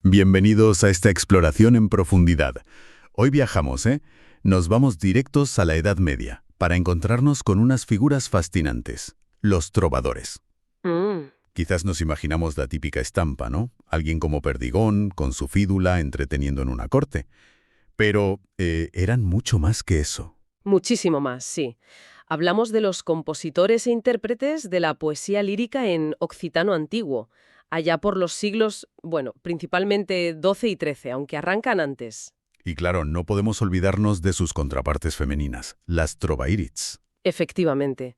Bienvenidos a esta exploración en profundidad. Hoy viajamos, ¿eh? Nos vamos directos a la Edad Media para encontrarnos con unas figuras fascinantes, los trovadores. Mm, Quizás nos imaginamos la típica estampa, ¿no? Alguien como Perdigón, con su fídula, entreteniendo en una corte. Pero eran mucho más que eso. Muchísimo más, sí. Hablamos de los compositores e intérpretes de la poesía lírica en occitano antiguo, allá por los siglos, bueno, principalmente XII y XIII, aunque arrancan antes. Y claro, no podemos olvidarnos de sus contrapartes femeninas, las trovaírits. Efectivamente.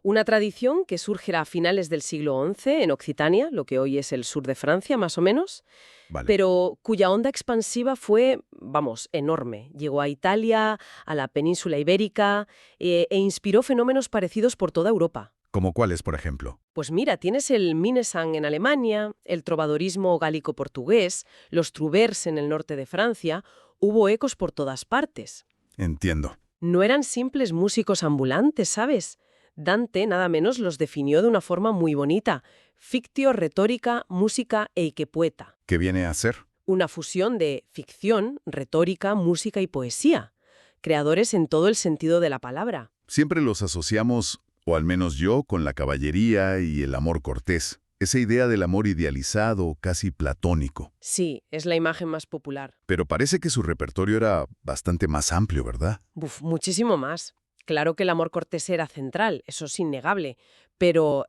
Una tradición que surge a finales del siglo XI en Occitania, lo que hoy es el sur de Francia, más o menos, Vale. pero cuya onda expansiva fue, vamos, enorme. Llegó a Italia, a la península ibérica, e inspiró fenómenos parecidos por toda Europa. ¿Como cuáles, por ejemplo? Pues mira, tienes el Minnesang en Alemania, el trovadorismo gálico-portugués, los trouvers en el norte de Francia. Hubo ecos por todas partes. Entiendo. No eran simples músicos ambulantes, ¿sabes? Dante nada menos los definió de una forma muy bonita: fictio, retórica, música e poeta. ¿Qué viene a ser? Una fusión de ficción, retórica, música y poesía. Creadores en todo el sentido de la palabra. Siempre los asociamos, o al menos yo, con la caballería y el amor cortés. Esa idea del amor idealizado, casi platónico. Sí, es la imagen más popular. Pero parece que su repertorio era bastante más amplio, ¿verdad? Buf, muchísimo más. Claro que el amor cortés era central, eso es innegable, pero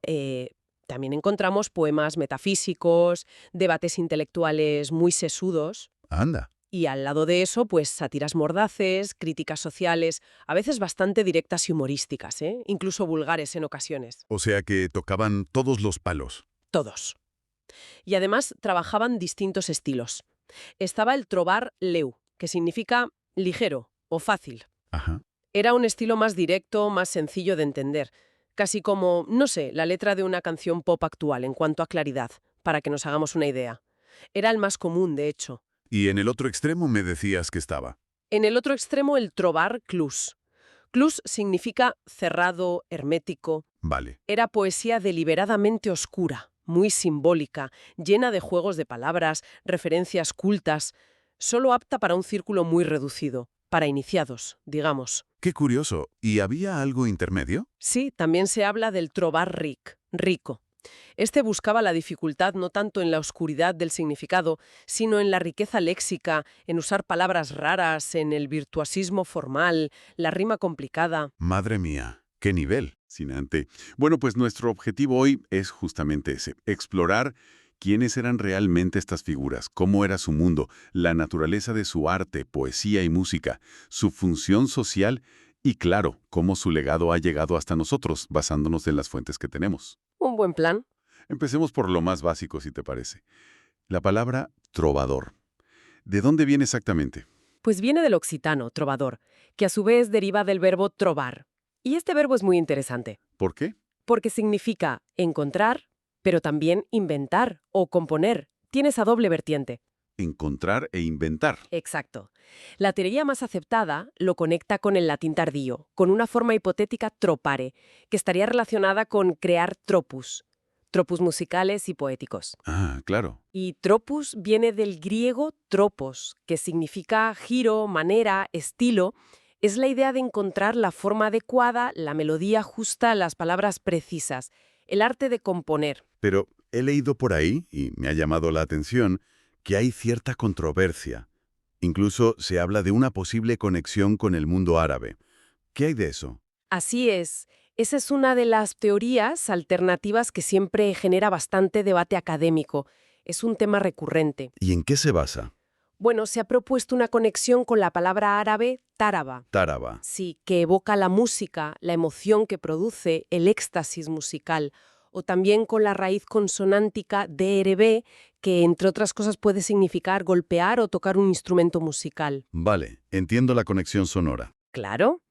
también encontramos poemas metafísicos, debates intelectuales muy sesudos, Anda. y al lado de eso, pues sátiras mordaces, críticas sociales, a veces bastante directas y humorísticas, incluso vulgares en ocasiones. O sea que tocaban todos los palos. Todos. Y además trabajaban distintos estilos. Estaba el trobar leu, que significa ligero o fácil. Ajá. Era un estilo más directo, más sencillo de entender, casi como, no sé, la letra de una canción pop actual en cuanto a claridad, para que nos hagamos una idea. Era el más común, de hecho. Y en el otro extremo me decías que estaba. En el otro extremo, el trobar clus. Clus significa cerrado, hermético. Vale. Era poesía deliberadamente oscura, muy simbólica, llena de juegos de palabras, referencias cultas, solo apta para un círculo muy reducido, para iniciados, digamos. Qué curioso. ¿Y había algo intermedio? Sí, también se habla del trobar rico. Este buscaba la dificultad no tanto en la oscuridad del significado, sino en la riqueza léxica, en usar palabras raras, en el virtuosismo formal, la rima complicada. Madre mía, qué nivel. Fascinante. Bueno, pues nuestro objetivo hoy es justamente ese, explorar quiénes eran realmente estas figuras, cómo era su mundo, la naturaleza de su arte, poesía y música, su función social y, claro, cómo su legado ha llegado hasta nosotros, basándonos en las fuentes que tenemos. Un buen plan. Empecemos por lo más básico, si te parece. La palabra trovador. ¿De dónde viene exactamente? Pues viene del occitano, trovador, que a su vez deriva del verbo trobar. Y este verbo es muy interesante, ¿Por qué? porque significa encontrar, pero también inventar o componer. Tiene esa doble vertiente. Encontrar e inventar. Exacto. La teoría más aceptada lo conecta con el latín tardío, con una forma hipotética tropare, que estaría relacionada con crear tropus musicales y poéticos. Ah, claro. Y tropus viene del griego tropos, que significa giro, manera, estilo. Es la idea de encontrar la forma adecuada, la melodía justa, las palabras precisas, el arte de componer. Pero he leído por ahí, y me ha llamado la atención, que hay cierta controversia. Incluso se habla de una posible conexión con el mundo árabe. ¿Qué hay de eso? Así es. Esa es una de las teorías alternativas que siempre genera bastante debate académico. Es un tema recurrente. ¿Y en qué se basa? Bueno, se ha propuesto una conexión con la palabra árabe táraba. Táraba. Sí, que evoca la música, la emoción que produce, el éxtasis musical, o también con la raíz consonántica DRB, que entre otras cosas puede significar golpear o tocar un instrumento musical. Vale, entiendo la conexión sonora. Claro.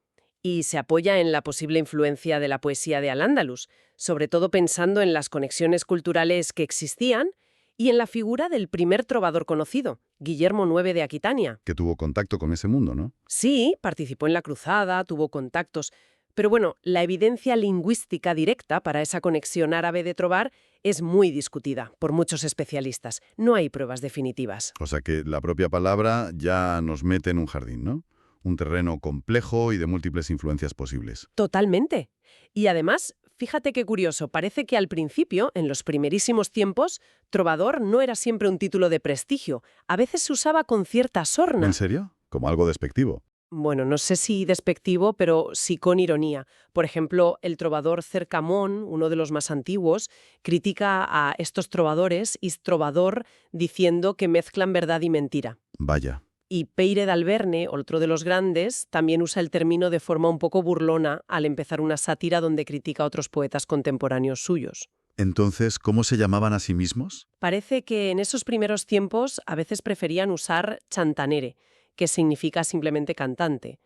Y se apoya en la posible influencia de la poesía de Al-Ándalus, sobre todo pensando en las conexiones culturales que existían y en la figura del primer trovador conocido, Guillermo IX de Aquitania. Que tuvo contacto con ese mundo, ¿no? Sí, participó en la cruzada, tuvo contactos, Pero bueno, la evidencia lingüística directa para esa conexión árabe de trobar es muy discutida por muchos especialistas. No hay pruebas definitivas. O sea que la propia palabra ya nos mete en un jardín, ¿no? Un terreno complejo y de múltiples influencias posibles. Totalmente. Y además, fíjate qué curioso, parece que al principio, en los primerísimos tiempos, trovador no era siempre un título de prestigio. A veces se usaba con cierta ¿En sorna. serio? Como algo despectivo. Bueno, no sé si despectivo, pero sí con ironía. Por ejemplo, el trovador Cercamón, uno de los más antiguos, critica a estos trovadores y trovador diciendo que mezclan verdad y mentira. Vaya. Y Peire d'Alberne, otro de los grandes, también usa el término de forma un poco burlona al empezar una sátira donde critica a otros poetas contemporáneos suyos. Entonces, ¿cómo se llamaban a sí mismos? Parece que en esos primeros tiempos a veces preferían usar chantanere, que significa simplemente cantante.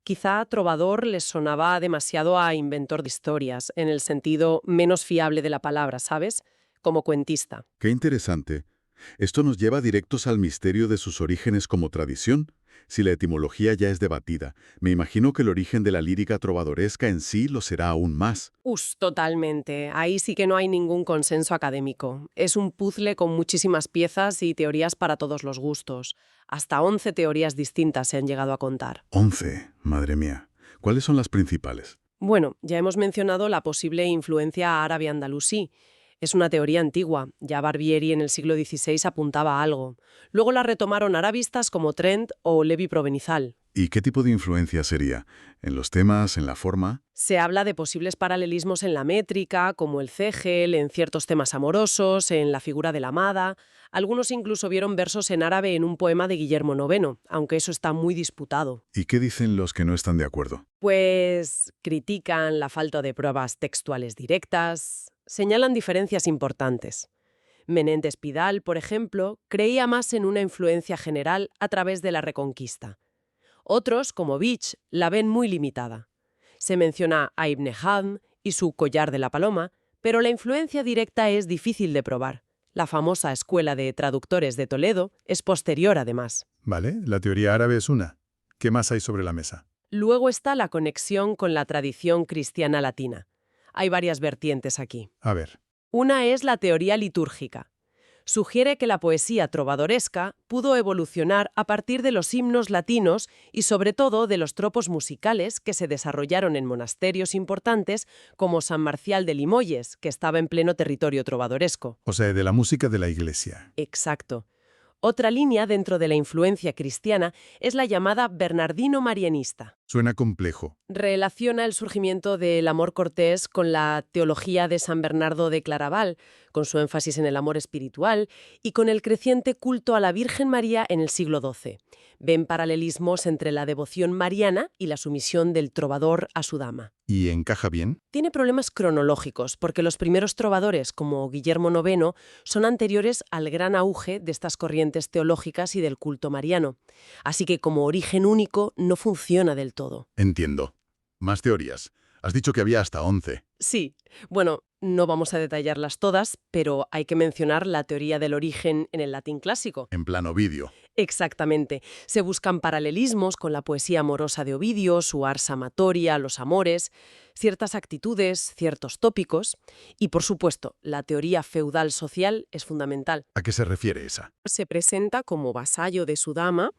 Quizá trovador les sonaba demasiado a inventor de historias, en el sentido menos fiable de la palabra, ¿sabes? Como cuentista. Qué interesante. Esto nos lleva directos al misterio de sus orígenes como tradición. Si la etimología ya es debatida, me imagino que el origen de la lírica trovadoresca en sí lo será aún más. Totalmente. Ahí sí que no hay ningún consenso académico. Es un puzzle con muchísimas piezas y teorías para todos los gustos. Hasta 11 teorías distintas se han llegado a contar. 11, madre mía. ¿Cuáles son las principales? Bueno, ya hemos mencionado la posible influencia árabe-andalusí. Es una teoría antigua, ya Barbieri en el siglo XVI apuntaba a algo. Luego la retomaron arabistas como Trent o Levi Provenzal. ¿Y qué tipo de influencia sería? ¿En los temas, en la forma? Se habla de posibles paralelismos en la métrica, como el cégel, en ciertos temas amorosos, en la figura de la amada. Algunos incluso vieron versos en árabe en un poema de Guillermo IX, aunque eso está muy disputado. ¿Y qué dicen los que no están de acuerdo? Pues critican la falta de pruebas textuales directas, señalan diferencias importantes. Menéndez Pidal, por ejemplo, creía más en una influencia general a través de la Reconquista. Otros, como Beach, la ven muy limitada. Se menciona a Ibn Hazm y su Collar de la Paloma, pero la influencia directa es difícil de probar. La famosa Escuela de Traductores de Toledo es posterior, además. Vale, la teoría árabe es una. ¿Qué más hay sobre la mesa? Luego está la conexión con la tradición cristiana latina. Hay varias vertientes aquí. A ver, Una es la teoría litúrgica. Sugiere que la poesía trovadoresca pudo evolucionar a partir de los himnos latinos y sobre todo de los tropos musicales que se desarrollaron en monasterios importantes como San Marcial de Limoges, que estaba en pleno territorio trovadoresco. o sea, de la música de la iglesia. Exacto. Otra línea dentro de la influencia cristiana es la llamada bernardino-marianista. Suena complejo. Relaciona el surgimiento del amor cortés con la teología de San Bernardo de Claraval, con su énfasis en el amor espiritual, y con el creciente culto a la Virgen María en el siglo XII. Ven paralelismos entre la devoción mariana y la sumisión del trovador a su dama. ¿Y encaja bien? Tiene problemas cronológicos, porque los primeros trovadores, como Guillermo IX, son anteriores al gran auge de estas corrientes teológicas y del culto mariano. Así que como origen único no funciona del todo. Entiendo. Más teorías. Has dicho que había hasta 11. Sí, bueno, no vamos a detallarlas todas, pero hay que mencionar la teoría del origen en el latín clásico. En plan Ovidio. Exactamente. Se buscan paralelismos con la poesía amorosa de Ovidio, su ars amatoria, los amores, ciertas actitudes, ciertos tópicos. Y, por supuesto, la teoría feudal social es fundamental. ¿A qué se refiere esa? Se presenta como vasallo de su dama,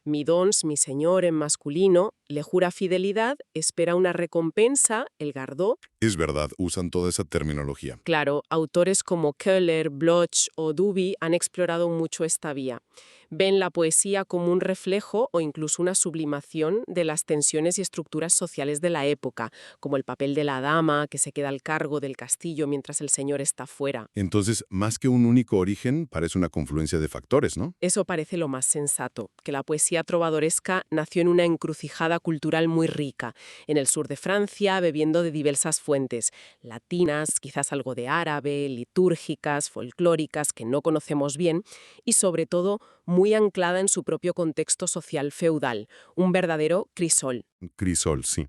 mi dons, mi señor en masculino, le jura fidelidad, espera una recompensa, el gardó. Es verdad, usan toda esa terminología. Claro, autores como Köhler, Bloch o Duby han explorado mucho esta vía. Ven la poesía como un reflejo o incluso una sublimación de las tensiones y estructuras sociales de la época, como el papel de la dama que se queda al cargo del castillo mientras el señor está fuera. Entonces, más que un único origen, parece una confluencia de factores, ¿no? Eso parece lo más sensato, que la poesía trovadoresca nació en una encrucijada cultural muy rica, en el sur de Francia, bebiendo de diversas fuentes, latinas, quizás algo de árabe, litúrgicas, folclóricas, que no conocemos bien, y sobre todo muy anclada en su propio contexto social feudal, un verdadero crisol. Crisol, sí.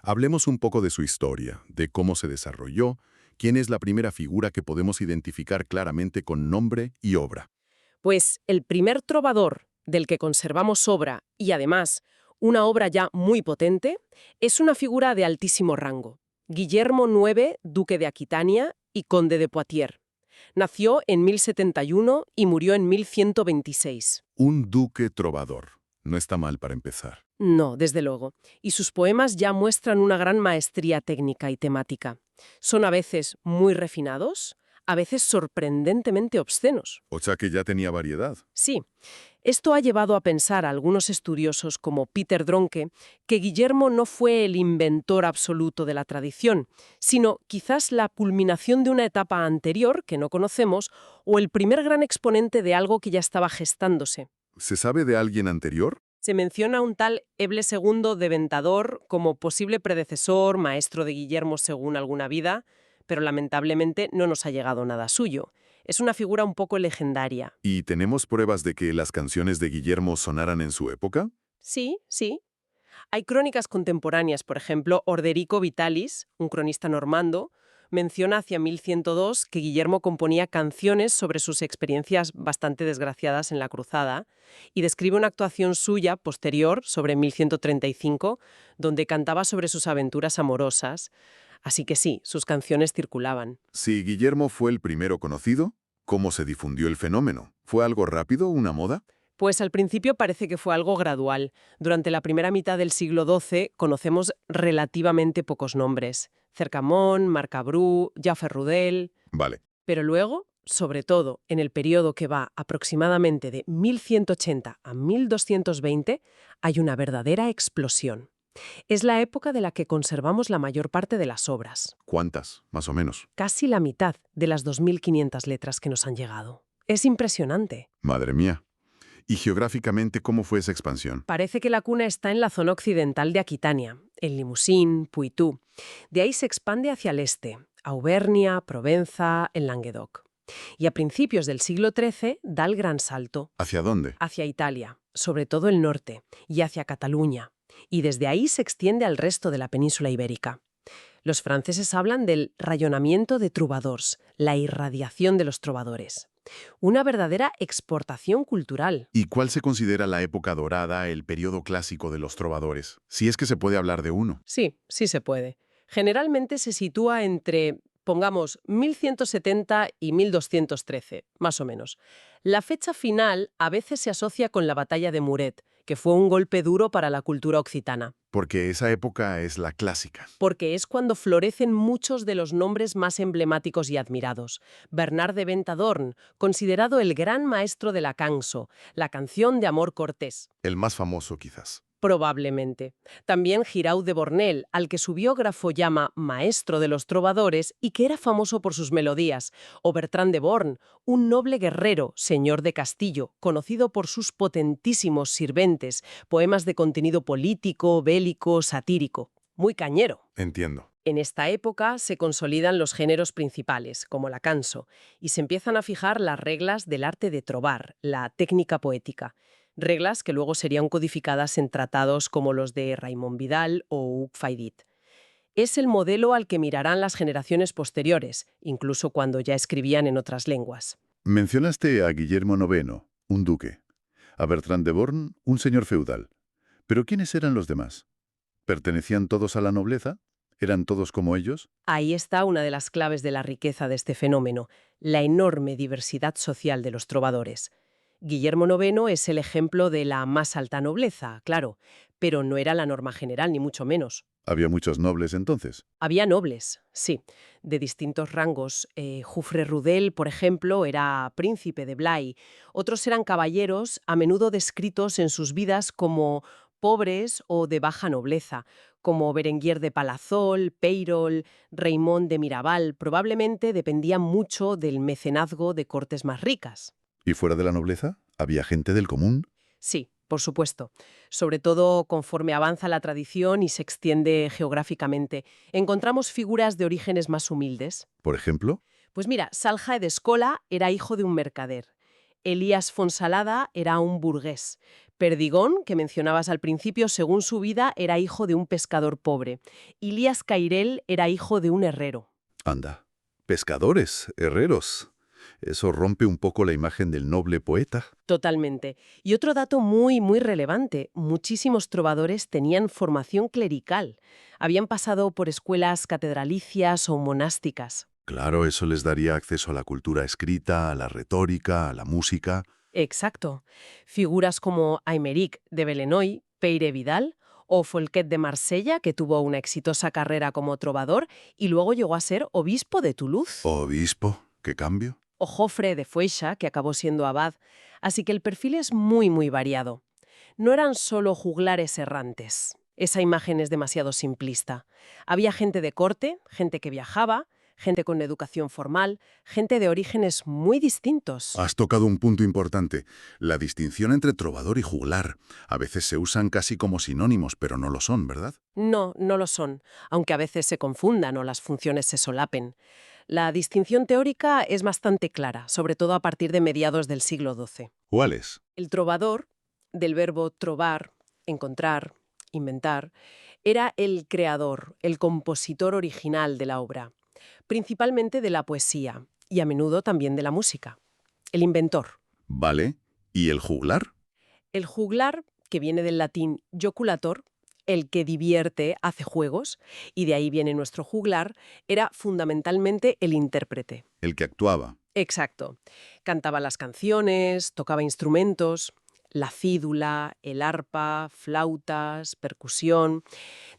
Hablemos un poco de su historia, de cómo se desarrolló, quién es la primera figura que podemos identificar claramente con nombre y obra. Pues el primer trovador del que conservamos obra y además Una obra ya muy potente, es una figura de altísimo rango. Guillermo IX, duque de Aquitania y conde de Poitiers. Nació en 1071 y murió en 1126. Un duque trovador. No está mal para empezar. No, desde luego. Y sus poemas ya muestran una gran maestría técnica y temática. Son a veces muy refinados, a veces sorprendentemente obscenos. O sea que ya tenía variedad. Sí, esto ha llevado a pensar a algunos estudiosos como Peter Dronke que Guillermo no fue el inventor absoluto de la tradición, sino quizás la culminación de una etapa anterior que no conocemos o el primer gran exponente de algo que ya estaba gestándose. ¿Se sabe de alguien anterior? Se menciona a un tal Eble II de Ventador como posible predecesor, maestro de Guillermo según alguna vida, pero lamentablemente no nos ha llegado nada suyo. Es una figura un poco legendaria. ¿Y tenemos pruebas de que las canciones de Guillermo sonaran en su época? Sí, sí. Hay crónicas contemporáneas, por ejemplo, Orderico Vitalis, un cronista normando, menciona hacia 1102 que Guillermo componía canciones sobre sus experiencias bastante desgraciadas en la cruzada y describe una actuación suya posterior, sobre 1135, donde cantaba sobre sus aventuras amorosas. Así que sí, sus canciones circulaban. Si Guillermo fue el primero conocido, ¿cómo se difundió el fenómeno? ¿Fue algo rápido, una moda? Pues al principio parece que fue algo gradual. Durante la primera mitad del siglo XII conocemos relativamente pocos nombres. Cercamón, Marcabrú, Jaffe Rudel. Vale. Pero luego, sobre todo en el periodo que va aproximadamente de 1180 a 1220, hay una verdadera explosión. Es la época de la que conservamos la mayor parte de las obras. ¿Cuántas, más o menos? Casi la mitad de las 2500 letras que nos han llegado. Es impresionante. Madre mía. ¿Y geográficamente cómo fue esa expansión? Parece que la cuna está en la zona occidental de Aquitania, en Limousin, Poitou. De ahí se expande hacia el este, Auvernia, Provenza, en Languedoc. Y a principios del siglo XIII da el gran salto. ¿Hacia dónde? Hacia Italia, sobre todo el norte, y hacia Cataluña. Y desde ahí se extiende al resto de la península ibérica. Los franceses hablan del rayonamiento de troubadours, la irradiación de los trovadores. Una verdadera exportación cultural. ¿Y cuál se considera la época dorada, el periodo clásico de los trovadores? Si es que se puede hablar de uno. Sí, sí se puede. Generalmente se sitúa entre, pongamos, 1170 y 1213, más o menos. La fecha final a veces se asocia con la batalla de Muret, que fue un golpe duro para la cultura occitana. Porque esa época es la clásica. Porque es cuando florecen muchos de los nombres más emblemáticos y admirados. Bernard de Ventadorn, considerado el gran maestro de la canso, la canción de amor cortés. El más famoso, quizás. Probablemente. También Giraud de Bornel, al que su biógrafo llama maestro de los trovadores y que era famoso por sus melodías, o Bertrand de Born, un noble guerrero, señor de Castillo, conocido por sus potentísimos sirventes, poemas de contenido político, bélico, satírico. Muy cañero. Entiendo. En esta época se consolidan los géneros principales, como la canso, y se empiezan a fijar las reglas del arte de trobar, la técnica poética. Reglas que luego serían codificadas en tratados como los de Raymond Vidal o Hug Faidit. Es el modelo al que mirarán las generaciones posteriores, incluso cuando ya escribían en otras lenguas. Mencionaste a Guillermo IX, un duque, a Bertrand de Born, un señor feudal. ¿Pero quiénes eran los demás? ¿Pertenecían todos a la nobleza? ¿Eran todos como ellos? Ahí está una de las claves de la riqueza de este fenómeno, la enorme diversidad social de los trovadores. Guillermo IX es el ejemplo de la más alta nobleza, claro, pero no era la norma general, ni mucho menos. ¿Había muchos nobles entonces? Había nobles, sí, de distintos rangos. Jufre Rudel, por ejemplo, era príncipe de Blay. Otros eran caballeros, a menudo descritos en sus vidas como pobres o de baja nobleza, como Berenguer de Palazol, Peyrol, Raymond de Mirabal. Probablemente dependían mucho del mecenazgo de cortes más ricas. ¿Y fuera de la nobleza? ¿Había gente del común? Sí, por supuesto. Sobre todo conforme avanza la tradición y se extiende geográficamente. Encontramos figuras de orígenes más humildes. ¿Por ejemplo? Pues mira, Salja de Escola era hijo de un mercader. Elías Fonsalada era un burgués. Perdigón, que mencionabas al principio, según su vida, era hijo de un pescador pobre. Ilías Cairel era hijo de un herrero. Anda. Pescadores, herreros. Eso rompe un poco la imagen del noble poeta. Totalmente. Y otro dato muy, muy relevante, muchísimos trovadores tenían formación clerical. Habían pasado por escuelas catedralicias o monásticas. Claro, eso les daría acceso a la cultura escrita, a la retórica, a la música. Exacto. Figuras como Aymeric de Belenoy, Peire Vidal o Folquet de Marsella, que tuvo una exitosa carrera como trovador y luego llegó a ser obispo de Toulouse. Obispo, ¿qué cambio? O Jofre de Foixa, que acabó siendo abad. Así que el perfil es muy, muy variado. No eran solo juglares errantes. Esa imagen es demasiado simplista. Había gente de corte, gente que viajaba, gente con educación formal, gente de orígenes muy distintos. Has tocado un punto importante, la distinción entre trovador y juglar. A veces se usan casi como sinónimos, pero no lo son, ¿verdad? No, no lo son, aunque a veces se confundan o las funciones se solapen. La distinción teórica es bastante clara, sobre todo a partir de mediados del siglo XII. ¿Cuáles? El trovador, del verbo trovar, encontrar, inventar, era el creador, el compositor original de la obra, principalmente de la poesía y a menudo también de la música. El inventor. Vale. ¿Y el juglar? El juglar, que viene del latín joculator, el que divierte, hace juegos, y de ahí viene nuestro juglar, era fundamentalmente el intérprete. El que actuaba. Exacto. Cantaba las canciones, tocaba instrumentos, la cídula, el arpa, flautas, percusión,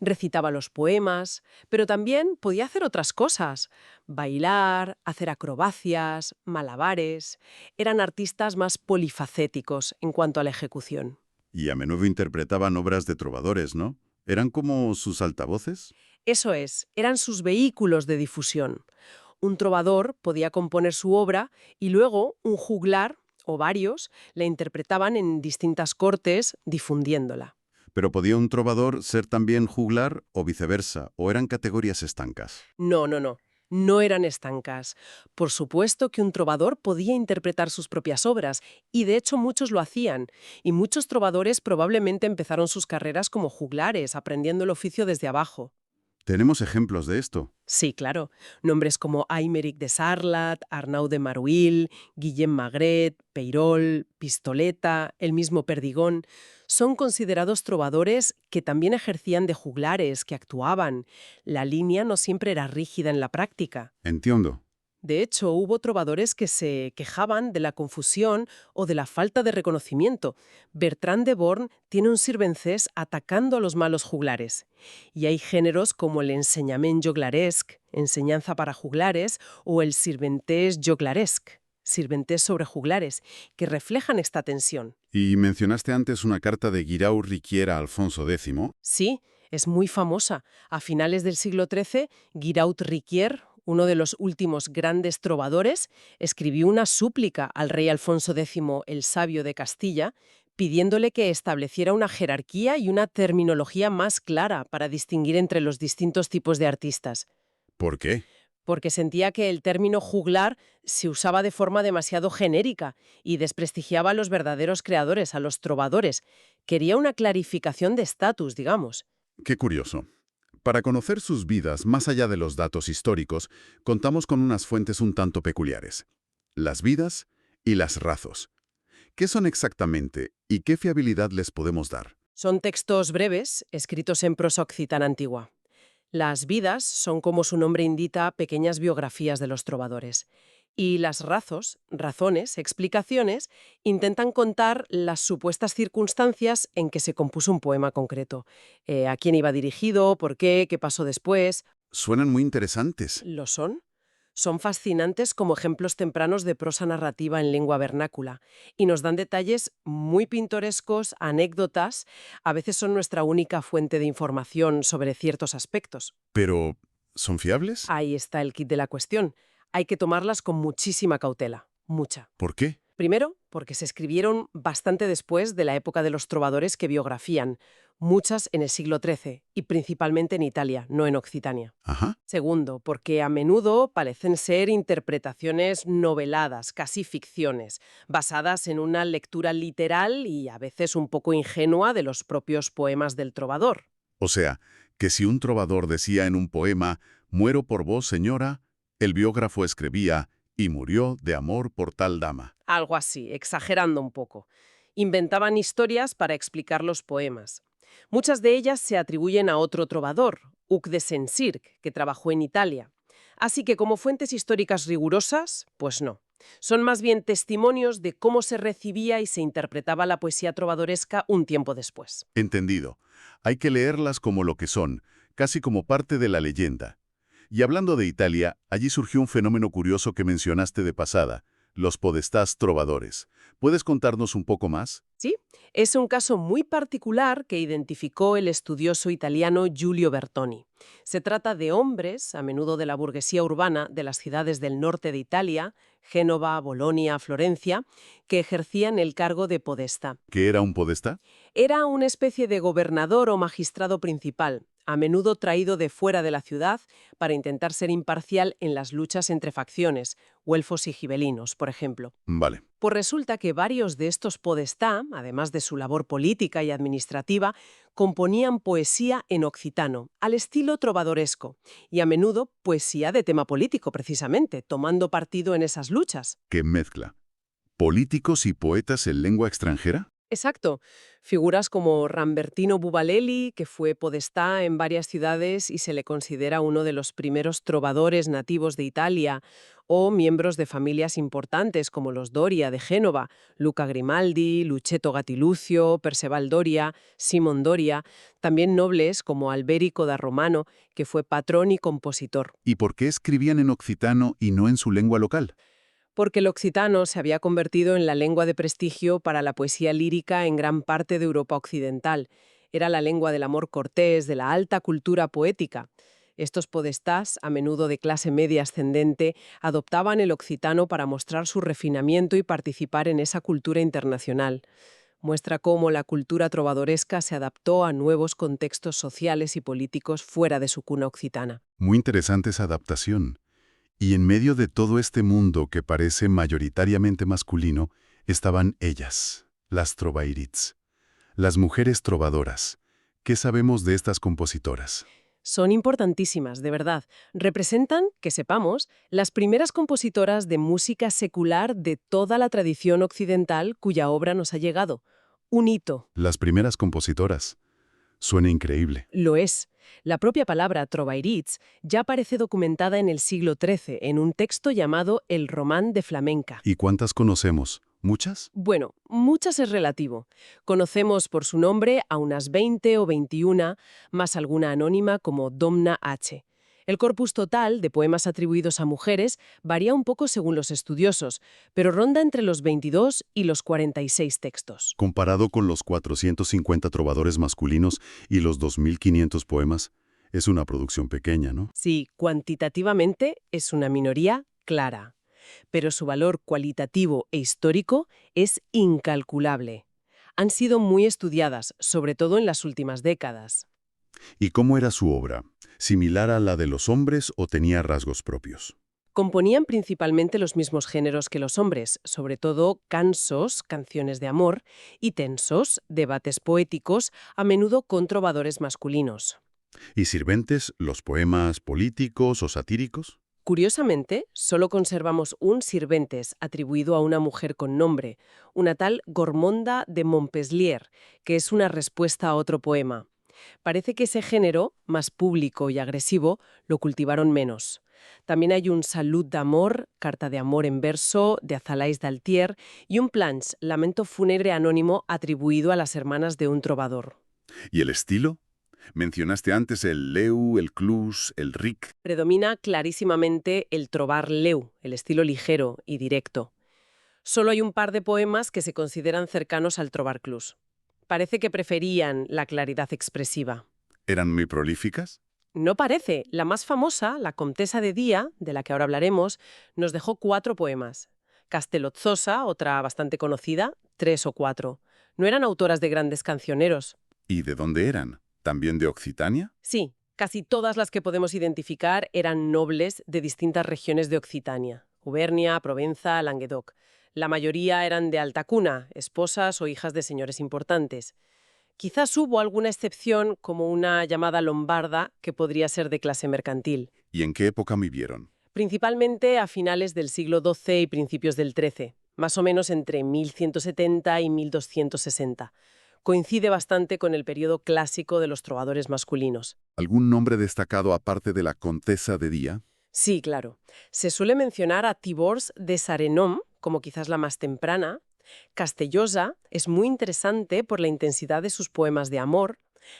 recitaba los poemas, pero también podía hacer otras cosas, bailar, hacer acrobacias, malabares. Eran artistas más polifacéticos en cuanto a la ejecución. Y a menudo interpretaban obras de trovadores, ¿no? ¿Eran como sus altavoces? Eso es, eran sus vehículos de difusión. Un trovador podía componer su obra y luego un juglar, o varios, la interpretaban en distintas cortes, difundiéndola. ¿Pero podía un trovador ser también juglar o viceversa? ¿O eran categorías estancas? No, no, no. No eran estancas. Por supuesto que un trovador podía interpretar sus propias obras, y de hecho muchos lo hacían, y muchos trovadores probablemente empezaron sus carreras como juglares, aprendiendo el oficio desde abajo. Tenemos ejemplos de esto. Sí, claro. Nombres como Aymeric de Sarlat, Arnau de Maruil, Guillem Magret, Peirol, Pistoleta, el mismo Perdigón, son considerados trovadores que también ejercían de juglares, que actuaban. La línea no siempre era rígida en la práctica. Entiendo. De hecho, hubo trovadores que se quejaban de la confusión o de la falta de reconocimiento. Bertrand de Born tiene un sirvencés atacando a los malos juglares. Y hay géneros como el ensenyament joglaresc, enseñanza para juglares, o el sirventès joglaresc, sirventés sobre juglares, que reflejan esta tensión. Y mencionaste antes una carta de Guirau Riquier a Alfonso X. Sí, es muy famosa. A finales del siglo XIII, Guiraut Riquier, uno de los últimos grandes trovadores, escribió una súplica al rey Alfonso X el Sabio de Castilla, pidiéndole que estableciera una jerarquía y una terminología más clara para distinguir entre los distintos tipos de artistas. ¿Por qué? Porque sentía que el término juglar se usaba de forma demasiado genérica y desprestigiaba a los verdaderos creadores, a los trovadores. Quería una clarificación de estatus, digamos. Qué curioso. Para conocer sus vidas, más allá de los datos históricos, contamos con unas fuentes un tanto peculiares. Las vidas y las razos. ¿Qué son exactamente y qué fiabilidad les podemos dar? Son textos breves, escritos en prosa occitana antigua. Las vidas son, como su nombre indica, pequeñas biografías de los trovadores. Y las razones, explicaciones, intentan contar las supuestas circunstancias en que se compuso un poema concreto. A quién iba dirigido, por qué pasó después. Suenan muy interesantes. ¿Lo son? Son fascinantes como ejemplos tempranos de prosa narrativa en lengua vernácula y nos dan detalles muy pintorescos, anécdotas, a veces son nuestra única fuente de información sobre ciertos aspectos. Pero, ¿son fiables? Ahí está el kit de la cuestión. Hay que tomarlas con muchísima cautela, mucha. ¿Por qué? Primero, porque se escribieron bastante después de la época de los trovadores que biografían, muchas en el siglo XIII y principalmente en Italia, no en Occitania. Ajá. Segundo, porque a menudo parecen ser interpretaciones noveladas, casi ficciones, basadas en una lectura literal y a veces un poco ingenua de los propios poemas del trovador. O sea, que si un trovador decía en un poema, «Muero por vos, señora», el biógrafo escribía, Y murió de amor por tal dama. Algo así, exagerando un poco. Inventaban historias para explicar los poemas. Muchas de ellas se atribuyen a otro trovador, Hug de Saint-Circ, que trabajó en Italia. Así que como fuentes históricas rigurosas, pues no. Son más bien testimonios de cómo se recibía y se interpretaba la poesía trovadoresca un tiempo después. Entendido. Hay que leerlas como lo que son, casi como parte de la leyenda. Y hablando de Italia, allí surgió un fenómeno curioso que mencionaste de pasada, los podestás trovadores. ¿Puedes contarnos un poco más? Sí, es un caso muy particular que identificó el estudioso italiano Giulio Bertoni. Se trata de hombres, a menudo de la burguesía urbana de las ciudades del norte de Italia, Génova, Bolonia, Florencia, que ejercían el cargo de podestá. ¿Qué era un podestá? Era una especie de gobernador o magistrado principal, a menudo traído de fuera de la ciudad para intentar ser imparcial en las luchas entre facciones, güelfos y gibelinos, por ejemplo. Vale. Pues resulta que varios de estos podestá, además de su labor política y administrativa, componían poesía en occitano, al estilo trovadoresco, y a menudo poesía de tema político, precisamente, tomando partido en esas luchas. ¿Qué mezcla? ¿Políticos y poetas en lengua extranjera? Exacto. Figuras como Rambertino Bubalelli, que fue podestá en varias ciudades y se le considera uno de los primeros trovadores nativos de Italia, o miembros de familias importantes como los Doria de Génova, Luca Grimaldi, Luceto Gatilucio, Perceval Doria, Simon Doria, también nobles como Alberico da Romano, que fue patrón y compositor. ¿Y por qué escribían en occitano y no en su lengua local? Porque el occitano se había convertido en la lengua de prestigio para la poesía lírica en gran parte de Europa occidental. Era la lengua del amor cortés, de la alta cultura poética. Estos podestás, a menudo de clase media ascendente, adoptaban el occitano para mostrar su refinamiento y participar en esa cultura internacional. Muestra cómo la cultura trovadoresca se adaptó a nuevos contextos sociales y políticos fuera de su cuna occitana. Muy interesante esa adaptación. Y en medio de todo este mundo que parece mayoritariamente masculino, estaban ellas, las trovairits, las mujeres trovadoras. ¿Qué sabemos de estas compositoras? Son importantísimas, de verdad. Representan, que sepamos, las primeras compositoras de música secular de toda la tradición occidental cuya obra nos ha llegado. Un hito. Las primeras compositoras. Suena increíble. Lo es. La propia palabra trovairits ya aparece documentada en el siglo XIII en un texto llamado El Román de Flamenca. ¿Y cuántas conocemos? ¿Muchas? Bueno, muchas es relativo. Conocemos por su nombre a unas 20 o 21, más alguna anónima como Domna H. El corpus total de poemas atribuidos a mujeres varía un poco según los estudiosos, pero ronda entre los 22 y los 46 textos. Comparado con los 450 trovadores masculinos y los 2.500 poemas, es una producción pequeña, ¿no? Sí, cuantitativamente es una minoría clara, pero su valor cualitativo e histórico es incalculable. Han sido muy estudiadas, sobre todo en las últimas décadas. ¿Y cómo era su obra? ¿Similar a la de los hombres o tenía rasgos propios? Componían principalmente los mismos géneros que los hombres, sobre todo cansos, canciones de amor, y tensos, debates poéticos, a menudo con trovadores masculinos. ¿Y sirventes, los poemas políticos o satíricos? Curiosamente, solo conservamos un sirventes atribuido a una mujer con nombre, una tal Gormonda de Montpellier, que es una respuesta a otro poema. Parece que ese género, más público y agresivo, lo cultivaron menos. También hay un Salut d'amor, carta de amor en verso, de Azalais d'Altier, y un planche, lamento fúnebre anónimo atribuido a las hermanas de un trovador. ¿Y el estilo? Mencionaste antes el leu, el clus, el ric. Predomina clarísimamente el trobar leu, el estilo ligero y directo. Solo hay un par de poemas que se consideran cercanos al trobar clus. Parece que preferían la claridad expresiva. ¿Eran muy prolíficas? No parece. La más famosa, la Comtesa de Día, de la que ahora hablaremos, nos dejó 4 poemas. Castellozzosa, otra bastante conocida, 3 o 4. No eran autoras de grandes cancioneros. ¿Y de dónde eran? ¿También de Occitania? Sí, casi todas las que podemos identificar eran nobles de distintas regiones de Occitania. Auvernia, Provenza, Languedoc. La mayoría eran de alta cuna, esposas o hijas de señores importantes. Quizás hubo alguna excepción, como una llamada lombarda, que podría ser de clase mercantil. ¿Y en qué época vivieron? principalmente a finales del siglo XII y principios del XIII, más o menos entre 1170 y 1260. Coincide bastante con el periodo clásico de los trovadores masculinos. ¿Algún nombre destacado aparte de la Contesa de Día? Sí, claro. Se suele mencionar a Tibors de Sarenom, como quizás la más temprana. Castellosa es muy interesante por la intensidad de sus poemas de amor.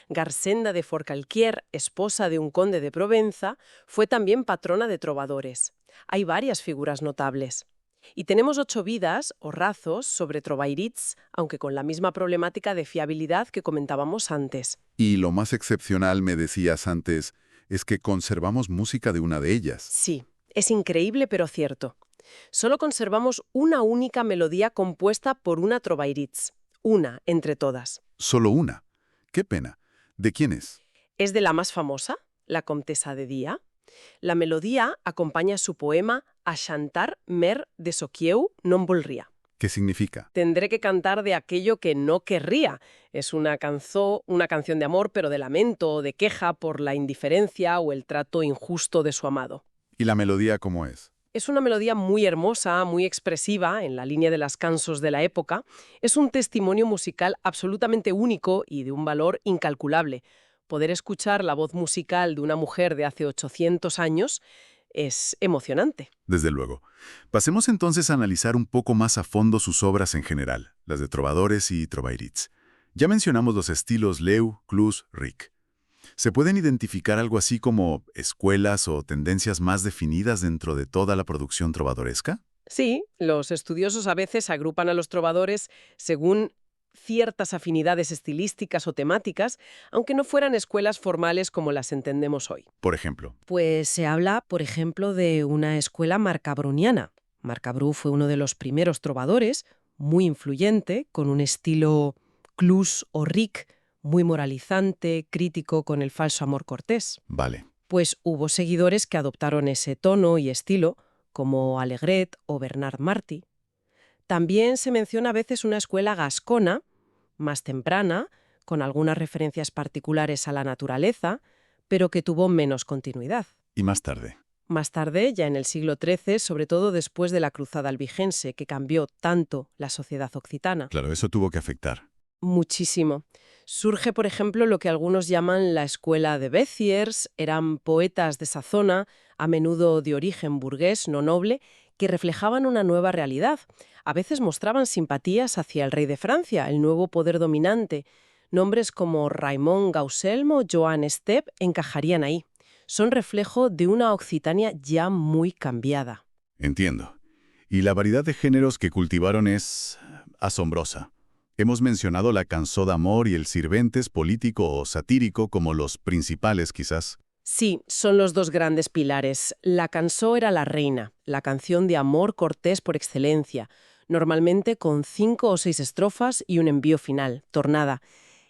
Garsenda de Forcalquier, esposa de un conde de Provenza, fue también patrona de trovadores. Hay varias figuras notables. Y tenemos 8 vidas o razos sobre trovairits, aunque con la misma problemática de fiabilidad que comentábamos antes. Y lo más excepcional, me decías antes, es que conservamos música de una de ellas. Sí, es increíble pero cierto. Solo conservamos una única melodía compuesta por una trovairits. Una entre todas. Solo una. ¡Qué pena! ¿De quién es? Es de la más famosa, la Comtesa de Día. La melodía acompaña su poema A chantar mer de Soquieu non volria. ¿Qué significa? Tendré que cantar de aquello que no querría. Es una canción de amor, pero de lamento o de queja por la indiferencia o el trato injusto de su amado. ¿Y la melodía cómo es? Es una melodía muy hermosa, muy expresiva, en la línea de las cansos de la época. Es un testimonio musical absolutamente único y de un valor incalculable. Poder escuchar la voz musical de una mujer de hace 800 años es emocionante. Desde luego. Pasemos entonces a analizar un poco más a fondo sus obras en general, las de trovadores y trovairits. Ya mencionamos los estilos Leu, Clus, Ric. ¿Se pueden identificar algo así como escuelas o tendencias más definidas dentro de toda la producción trovadoresca? Sí, los estudiosos a veces agrupan a los trovadores según ciertas afinidades estilísticas o temáticas, aunque no fueran escuelas formales como las entendemos hoy. Por ejemplo, Pues se habla, por ejemplo, de una escuela marcabruniana. Marcabrú fue uno de los primeros trovadores, muy influyente, con un estilo Clus o Ric, muy moralizante, crítico con el falso amor cortés. vale. Pues hubo seguidores que adoptaron ese tono y estilo, como Alegret o Bernard Martí. También se menciona a veces una escuela gascona, más temprana, con algunas referencias particulares a la naturaleza, pero que tuvo menos continuidad. Y más tarde. Más tarde, ya en el siglo XIII, sobre todo después de la Cruzada albigense, que cambió tanto la sociedad occitana. Claro, eso tuvo que afectar. Muchísimo. Surge, por ejemplo, lo que algunos llaman la escuela de Béziers. Eran poetas de esa zona, a menudo de origen burgués, no noble, que reflejaban una nueva realidad. A veces mostraban simpatías hacia el rey de Francia, el nuevo poder dominante. Nombres como Raimon Gauselmo, Joan Estep encajarían ahí. Son reflejo de una Occitania ya muy cambiada. Entiendo. Y la variedad de géneros que cultivaron es asombrosa. Hemos mencionado la cançó d'amor y el sirventes político o satírico como los principales, quizás. Sí, son los dos grandes pilares. La cançó era la reina, la canción de amor cortés por excelencia, normalmente con 5 o 6 estrofas y un envío final, tornada.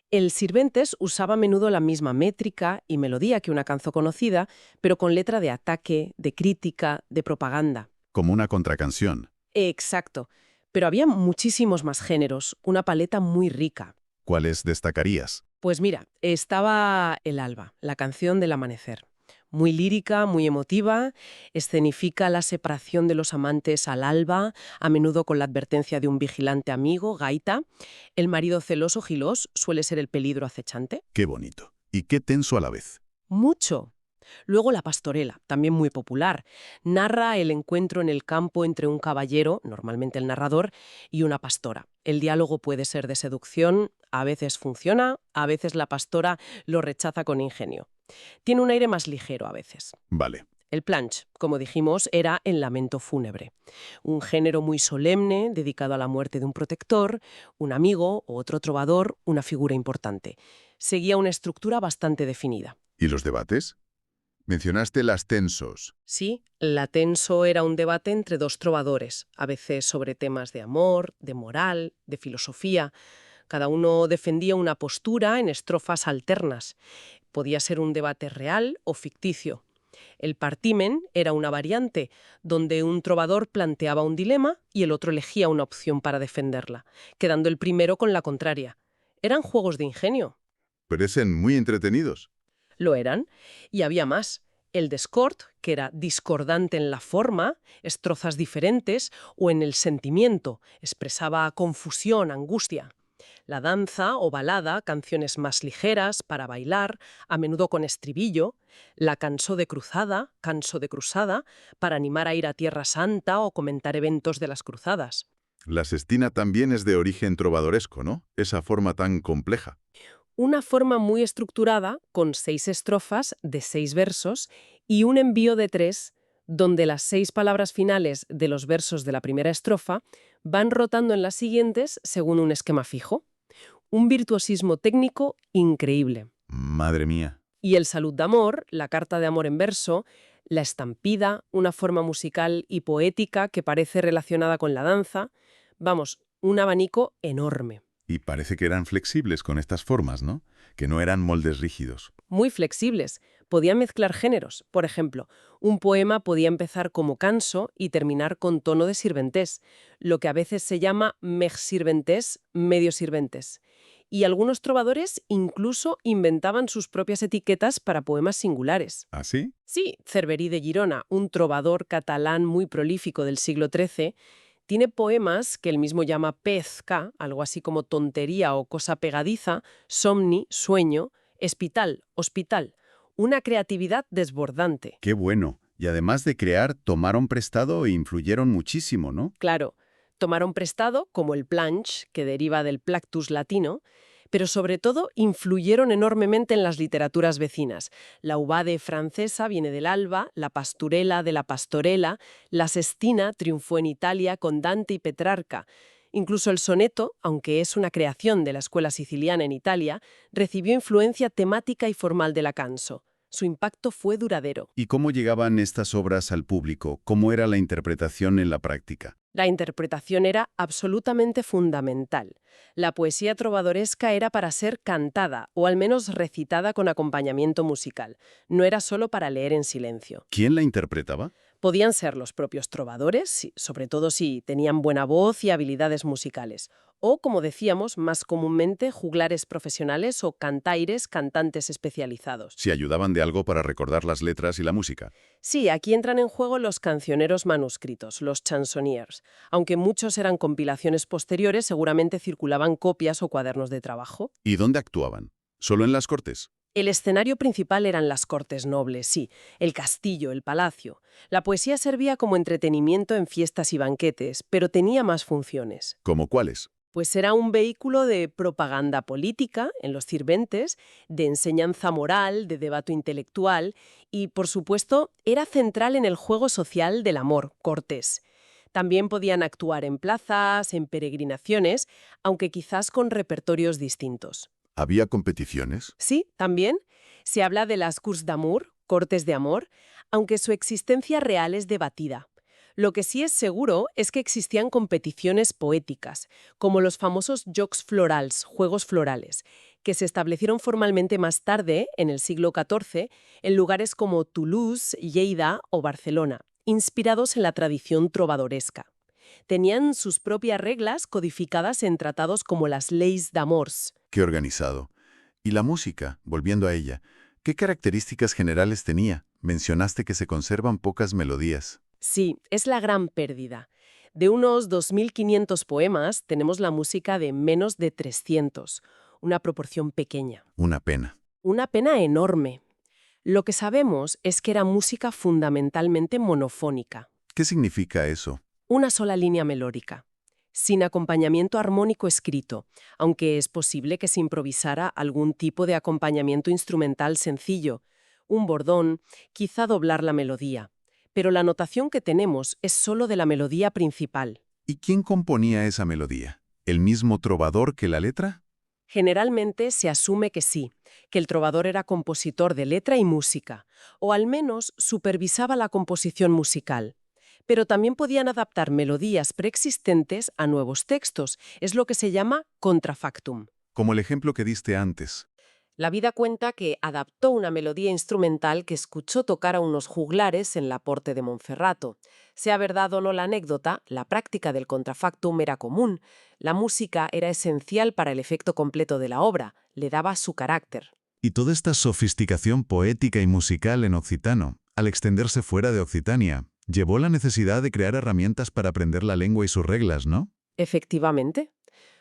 El sirventes usaba a menudo la misma métrica y melodía que una canción conocida, pero con letra de ataque, de crítica, de propaganda. Como una contracanción. Exacto. Pero había muchísimos más géneros, una paleta muy rica. ¿Cuáles destacarías? Pues mira, estaba El alba, la canción del amanecer. Muy lírica, muy emotiva, escenifica la separación de los amantes al alba, a menudo con la advertencia de un vigilante amigo, Gaita. El marido celoso, Gilós, suele ser el peligro acechante. Qué bonito. Y qué tenso a la vez. Mucho. Luego la pastorela, también muy popular. Narra el encuentro en el campo entre un caballero, normalmente el narrador, y una pastora. El diálogo puede ser de seducción, a veces funciona, a veces la pastora lo rechaza con ingenio. Tiene un aire más ligero a veces. Vale. El planche, como dijimos, era el lamento fúnebre. Un género muy solemne, dedicado a la muerte de un protector, un amigo o otro trovador, una figura importante. Seguía una estructura bastante definida. ¿Y los debates? Mencionaste las tensos. Sí, la tenso era un debate entre dos trovadores, a veces sobre temas de amor, de moral, de filosofía. Cada uno defendía una postura en estrofas alternas. Podía ser un debate real o ficticio. El partimen era una variante, donde un trovador planteaba un dilema y el otro elegía una opción para defenderla, quedando el primero con la contraria. Eran juegos de ingenio. Parecen muy entretenidos. Lo eran, y había más. el discord, que era discordante en la forma, estrofas diferentes, o en el sentimiento, expresaba confusión, angustia. La danza o balada, canciones más ligeras para bailar, a menudo con estribillo. La cançó de cruzada, para animar a ir a Tierra Santa o comentar eventos de las cruzadas. La sestina también es de origen trovadoresco, ¿no? Esa forma tan compleja. Una forma muy estructurada, con 6 estrofas de 6 versos y un envío de 3, donde las 6 palabras finales de los versos de la primera estrofa van rotando en las siguientes según un esquema fijo. Un virtuosismo técnico increíble. Madre mía. Y el Salud d'Amor, la carta de amor en verso, la estampida, una forma musical y poética que parece relacionada con la danza. Vamos, un abanico enorme. Y parece que eran flexibles con estas formas, ¿no? Que no eran moldes rígidos. Muy flexibles. Podían mezclar géneros. Por ejemplo, un poema podía empezar como canso y terminar con tono de sirventés, lo que a veces se llama megsirventés, medio sirventés. Y algunos trovadores incluso inventaban sus propias etiquetas para poemas singulares. ¿Ah, sí? Sí, Cerverí de Girona, un trovador catalán muy prolífico del siglo XIII, tiene poemas que él mismo llama pezca, algo así como tontería o cosa pegadiza, somni, sueño, espital, hospital. Una creatividad desbordante. Qué bueno. Y además de crear, tomaron prestado e influyeron muchísimo, ¿no? Claro, tomaron prestado, como el planche, que deriva del plactus latino, pero sobre todo influyeron enormemente en las literaturas vecinas. La Ubade francesa viene del alba, la pasturela de la pastorela, la sestina triunfó en Italia con Dante y Petrarca. Incluso el soneto, aunque es una creación de la escuela siciliana en Italia, recibió influencia temática y formal de la canso. Su impacto fue duradero. ¿Y cómo llegaban estas obras al público? ¿Cómo era la interpretación en la práctica? La interpretación era absolutamente fundamental. La poesía trovadoresca era para ser cantada, o al menos recitada con acompañamiento musical. No era solo para leer en silencio. ¿Quién la interpretaba? Podían ser los propios trovadores, sobre todo si tenían buena voz y habilidades musicales. O, como decíamos, más comúnmente, juglares profesionales o cantaires, cantantes especializados. Si ayudaban de algo para recordar las letras y la música. Sí, aquí entran en juego los cancioneros manuscritos, los chansonniers. Aunque muchos eran compilaciones posteriores, seguramente circulaban copias o cuadernos de trabajo. ¿Y dónde actuaban? ¿Solo en las cortes? El escenario principal eran las cortes nobles, sí, el castillo, el palacio. La poesía servía como entretenimiento en fiestas y banquetes, pero tenía más funciones. ¿Cómo cuáles? Pues era un vehículo de propaganda política en los sirventes, de enseñanza moral, de debate intelectual y, por supuesto, era central en el juego social del amor cortés. También podían actuar en plazas, en peregrinaciones, aunque quizás con repertorios distintos. ¿Había competiciones? Sí, también. Se habla de las cours d'amour, cortes de amor, aunque su existencia real es debatida. Lo que sí es seguro es que existían competiciones poéticas, como los famosos jocs florals, juegos florales, que se establecieron formalmente más tarde, en el siglo XIV, en lugares como Toulouse, Lleida o Barcelona, inspirados en la tradición trovadoresca. Tenían sus propias reglas codificadas en tratados como las Leis d'Amors. Qué organizado. ¿Y la música, volviendo a ella, qué características generales tenía? Mencionaste que se conservan pocas melodías. Sí, es la gran pérdida. De unos 2.500 poemas, tenemos la música de menos de 300, una proporción pequeña. Una pena. Una pena enorme. Lo que sabemos es que era música fundamentalmente monofónica, ¿Qué significa eso? una sola línea melódica, sin acompañamiento armónico escrito, aunque es posible que se improvisara algún tipo de acompañamiento instrumental sencillo, un bordón, quizá doblar la melodía. Pero la notación que tenemos es solo de la melodía principal. ¿Y quién componía esa melodía? ¿El mismo trovador que la letra? Generalmente se asume que sí, que el trovador era compositor de letra y música, o al menos supervisaba la composición musical. Pero también podían adaptar melodías preexistentes a nuevos textos, es lo que se llama contrafactum. Como el ejemplo que diste antes. La vida cuenta que adaptó una melodía instrumental que escuchó tocar a unos juglares en la Porte de Monferrato. Sea verdad o no la anécdota, la práctica del contrafactum era común. La música era esencial para el efecto completo de la obra, le daba su carácter. Y toda esta sofisticación poética y musical en occitano, al extenderse fuera de Occitania, llevó la necesidad de crear herramientas para aprender la lengua y sus reglas, ¿no? Efectivamente.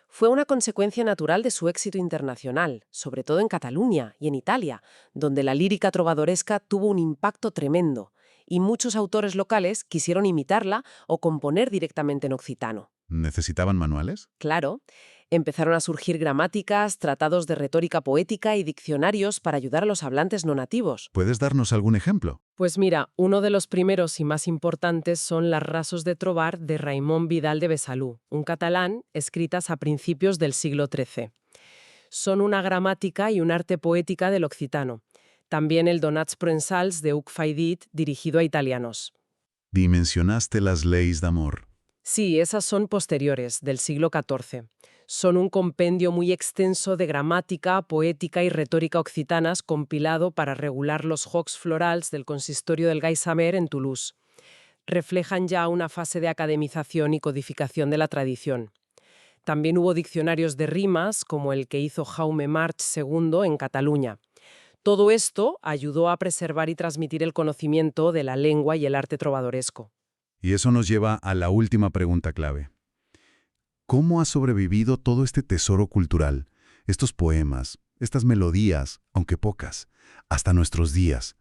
Fue una consecuencia natural de su éxito internacional, sobre todo en Cataluña y en Italia, donde la lírica trovadoresca tuvo un impacto tremendo, y muchos autores locales quisieron imitarla o componer directamente en occitano. ¿Necesitaban manuales? Claro, empezaron a surgir gramáticas, tratados de retórica poética y diccionarios para ayudar a los hablantes no nativos. ¿Puedes darnos algún ejemplo? Pues mira, uno de los primeros y más importantes son las Rasos de Trobar de Raimon Vidal de Besalú, un catalán, escritas a principios del siglo XIII. Son una gramática y un arte poética del occitano. También el Donats Provençals de Hugues Faidit, dirigido a italianos. Dimensionaste las leyes de amor. Sí, esas son posteriores, del siglo XIV. Son un compendio muy extenso de gramática, poética y retórica occitanas compilado para regular los jocs florals del consistorio del Gai Samer en Toulouse. Reflejan ya una fase de academización y codificación de la tradición. También hubo diccionarios de rimas, como el que hizo Jaume March II en Cataluña. Todo esto ayudó a preservar y transmitir el conocimiento de la lengua y el arte trovadoresco. Y eso nos lleva a la última pregunta clave. ¿Cómo ha sobrevivido todo este tesoro cultural, estos poemas, estas melodías, aunque pocas, hasta nuestros días?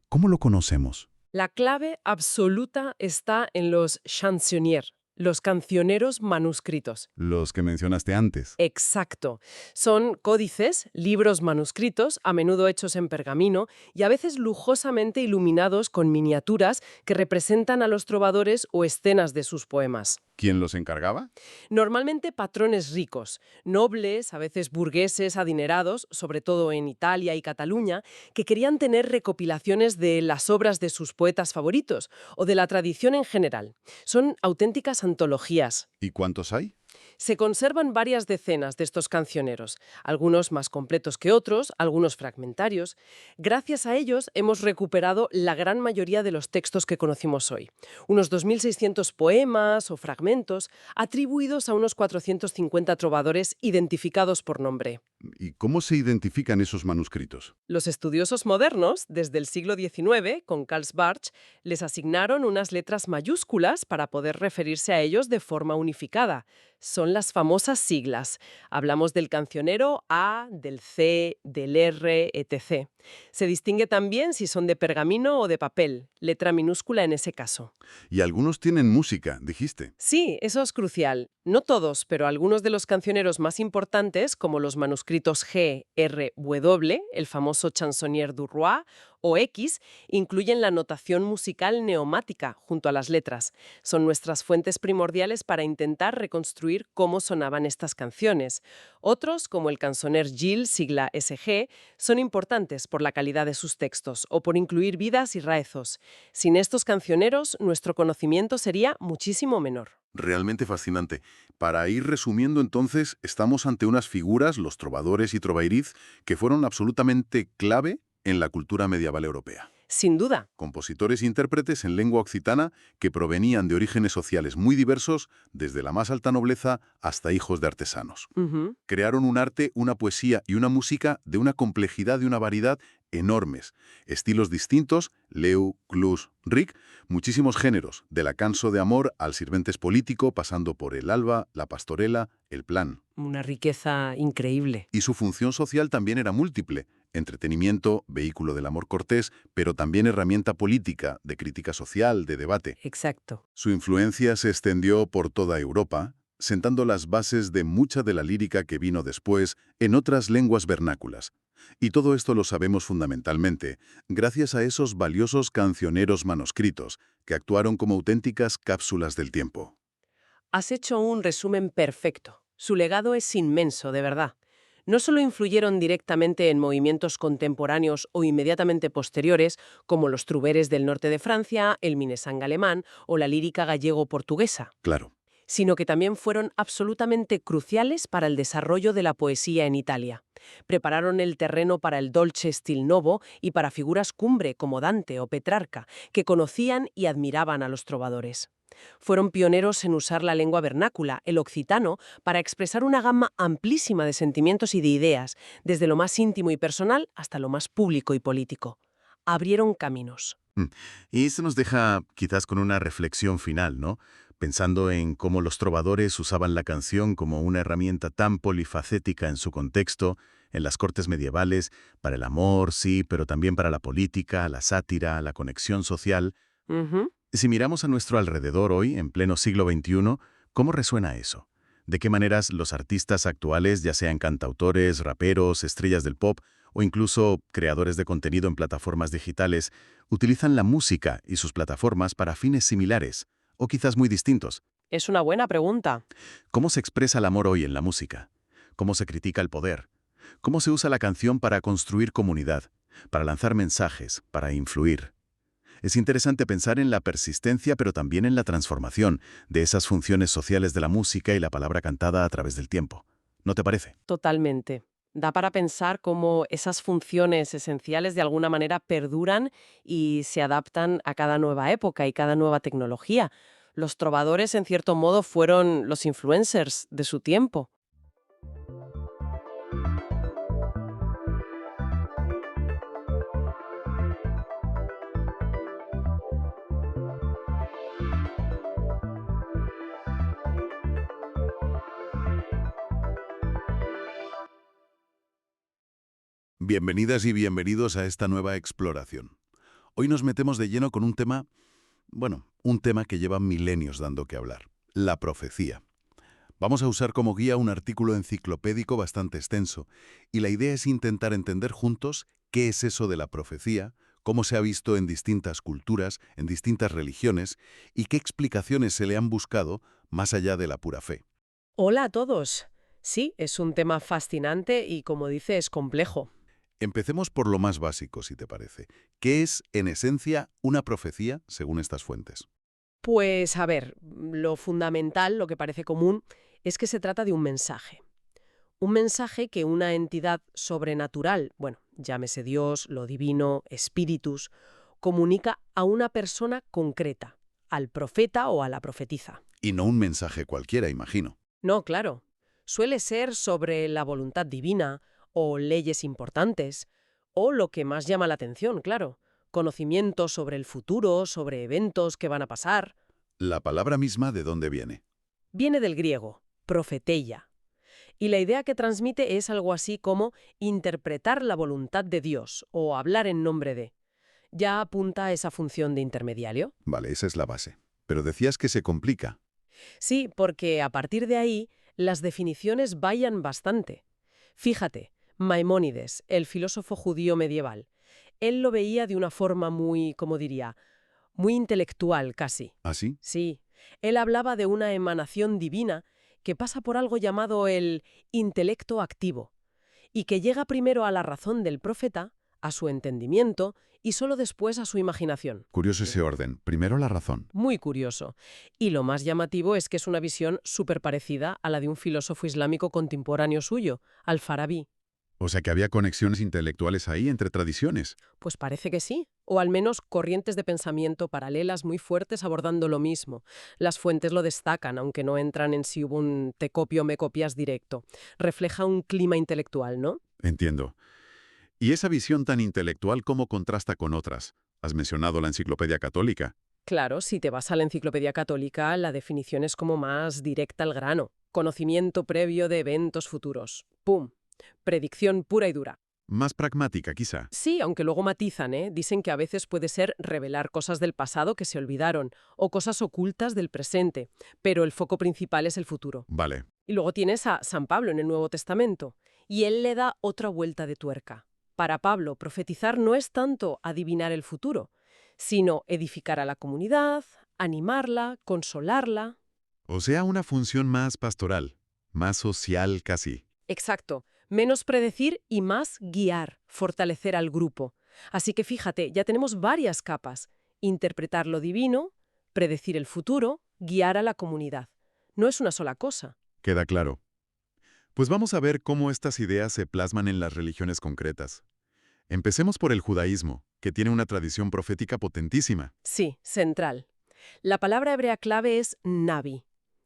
¿Cómo lo conocemos? La clave absoluta está en los chansonniers, los cancioneros manuscritos. Los que mencionaste antes. Exacto. Son códices, libros manuscritos, a menudo hechos en pergamino y a veces lujosamente iluminados con miniaturas que representan a los trovadores o escenas de sus poemas. ¿Quién los encargaba? Normalmente patrones ricos, nobles, a veces burgueses adinerados, sobre todo en Italia y Cataluña, que querían tener recopilaciones de las obras de sus poetas favoritos o de la tradición en general. Son auténticas antologías. ¿Y cuántos hay? Se conservan varias decenas de estos cancioneros, algunos más completos que otros, algunos fragmentarios. Gracias a ellos hemos recuperado la gran mayoría de los textos que conocimos hoy. Unos 2.600 poemas o fragmentos atribuidos a unos 450 trovadores identificados por nombre. ¿Y cómo se identifican esos manuscritos? Los estudiosos modernos, desde el siglo XIX, con Carl Barth, les asignaron unas letras mayúsculas para poder referirse a ellos de forma unificada. Son las famosas siglas. Hablamos del cancionero A, del C, del R, etc. Se distingue también si son de pergamino o de papel, letra minúscula en ese caso. Y algunos tienen música, dijiste. Sí, eso es crucial. No todos, pero algunos de los cancioneros más importantes, como los manuscritos G, R, W, el famoso Chansonnier du Roi, o X, incluyen la notación musical neomática junto a las letras. Son nuestras fuentes primordiales para intentar reconstruir cómo sonaban estas canciones. Otros, como el canzoner Gil, sigla SG, son importantes por la calidad de sus textos o por incluir vidas y raezos. Sin estos cancioneros, nuestro conocimiento sería muchísimo menor. Realmente fascinante. Para ir resumiendo entonces, estamos ante unas figuras, los trovadores y trovairiz, que fueron absolutamente clave en la cultura medieval europea. Sin duda. Compositores e intérpretes en lengua occitana que provenían de orígenes sociales muy diversos, desde la más alta nobleza hasta hijos de artesanos. Crearon un arte, una poesía y una música de una complejidad y una variedad enormes. Estilos distintos, leu, clus, ric, muchísimos géneros, del acanso de amor al sirventes político, pasando por el alba, la pastorela, el plan. Una riqueza increíble. Y su función social también era múltiple. Entretenimiento, vehículo del amor cortés, pero también herramienta política, de crítica social, de debate. Exacto. Su influencia se extendió por toda Europa, sentando las bases de mucha de la lírica que vino después en otras lenguas vernáculas. Y todo esto lo sabemos fundamentalmente gracias a esos valiosos cancioneros manuscritos que actuaron como auténticas cápsulas del tiempo. Has hecho un resumen perfecto. Su legado es inmenso, de verdad. No solo influyeron directamente en movimientos contemporáneos o inmediatamente posteriores, como los truberes del norte de Francia, el minesang alemán o la lírica gallego-portuguesa, Claro. sino que también fueron absolutamente cruciales para el desarrollo de la poesía en Italia. Prepararon el terreno para el dolce stil novo y para figuras cumbre como Dante o Petrarca, que conocían y admiraban a los trovadores. Fueron pioneros en usar la lengua vernácula, el occitano, para expresar una gama amplísima de sentimientos y de ideas, desde lo más íntimo y personal hasta lo más público y político. Abrieron caminos. Mm. Y eso nos deja quizás con una reflexión final, ¿no? Pensando en cómo los trovadores usaban la canción como una herramienta tan polifacética en su contexto, en las cortes medievales, para el amor, sí, pero también para la política, la sátira, la conexión social. Ujú. Si miramos a nuestro alrededor hoy, en pleno siglo XXI, ¿cómo resuena eso? ¿De qué maneras los artistas actuales, ya sean cantautores, raperos, estrellas del pop o incluso creadores de contenido en plataformas digitales, utilizan la música y sus plataformas para fines similares, o quizás muy distintos? Es una buena pregunta. ¿Cómo se expresa el amor hoy en la música? ¿Cómo se critica el poder? ¿Cómo se usa la canción para construir comunidad, para lanzar mensajes, para influir? Es interesante pensar en la persistencia, pero también en la transformación de esas funciones sociales de la música y la palabra cantada a través del tiempo. ¿No te parece? Totalmente. Da para pensar cómo esas funciones esenciales de alguna manera perduran y se adaptan a cada nueva época y cada nueva tecnología. Los trovadores, en cierto modo, fueron los influencers de su tiempo. Bienvenidas y bienvenidos a esta nueva exploración. Hoy nos metemos de lleno con un tema, un tema que lleva milenios dando que hablar, la profecía. Vamos a usar como guía un artículo enciclopédico bastante extenso, y la idea es intentar entender juntos qué es eso de la profecía, cómo se ha visto en distintas culturas, en distintas religiones, y qué explicaciones se le han buscado más allá de la pura fe. Hola a todos. Sí, es un tema fascinante y, como dice, es complejo. Empecemos por lo más básico, si te parece. ¿Qué es, en esencia, una profecía según estas fuentes? Pues a ver, lo fundamental, lo que parece común, es que se trata de un mensaje. Un mensaje que una entidad sobrenatural, bueno, llámese Dios, lo divino, espíritus, comunica a una persona concreta, al profeta o a la profetisa. Y no un mensaje cualquiera, imagino. No, claro. Suele ser sobre la voluntad divina o leyes importantes, o lo que más llama la atención, claro, conocimientos sobre el futuro, sobre eventos que van a pasar. ¿La palabra misma de dónde viene? Viene del griego, profeteia. Y la idea que transmite es algo así como interpretar la voluntad de Dios o hablar en nombre de. Ya apunta a esa función de intermediario. Vale, esa es la base. Pero decías que se complica. Sí, porque a partir de ahí las definiciones vayan bastante. Fíjate, Maimónides, el filósofo judío medieval, él lo veía de una forma muy, ¿cómo diría?, muy intelectual casi. ¿Ah, sí? Sí, él hablaba de una emanación divina que pasa por algo llamado el intelecto activo y que llega primero a la razón del profeta, a su entendimiento y solo después a su imaginación. Curioso ese orden. Primero la razón. Muy curioso. Y lo más llamativo es que es una visión súper parecida a la de un filósofo islámico contemporáneo suyo, Al-Farabi. O sea que había conexiones intelectuales ahí entre tradiciones. Pues parece que sí, o al menos corrientes de pensamiento paralelas muy fuertes abordando lo mismo. Las fuentes lo destacan, aunque no entran en si hubo un te copio me copias directo. Refleja un clima intelectual, ¿no? Entiendo. ¿Y esa visión tan intelectual cómo contrasta con otras? Has mencionado la Enciclopedia Católica. Claro, si te vas a la Enciclopedia Católica, la definición es como más directa al grano. Conocimiento previo de eventos futuros. ¡Pum! Predicción pura y dura. Más pragmática, quizá. Sí, aunque luego matizan, ¿eh? Dicen que a veces puede ser revelar cosas del pasado que se olvidaron o cosas ocultas del presente, pero el foco principal es el futuro. Vale. Y luego tienes a San Pablo en el Nuevo Testamento, y él le da otra vuelta de tuerca. Para Pablo, profetizar no es tanto adivinar el futuro, sino edificar a la comunidad, animarla, consolarla. O sea, una función más pastoral, más social casi. Exacto. Menos predecir y más guiar, fortalecer al grupo. Así que fíjate, ya tenemos varias capas. Interpretar lo divino, predecir el futuro, guiar a la comunidad. No es una sola cosa. Queda claro. Pues vamos a ver cómo estas ideas se plasman en las religiones concretas. Empecemos por el judaísmo, que tiene una tradición profética potentísima. Sí, central. La palabra hebrea clave es navi,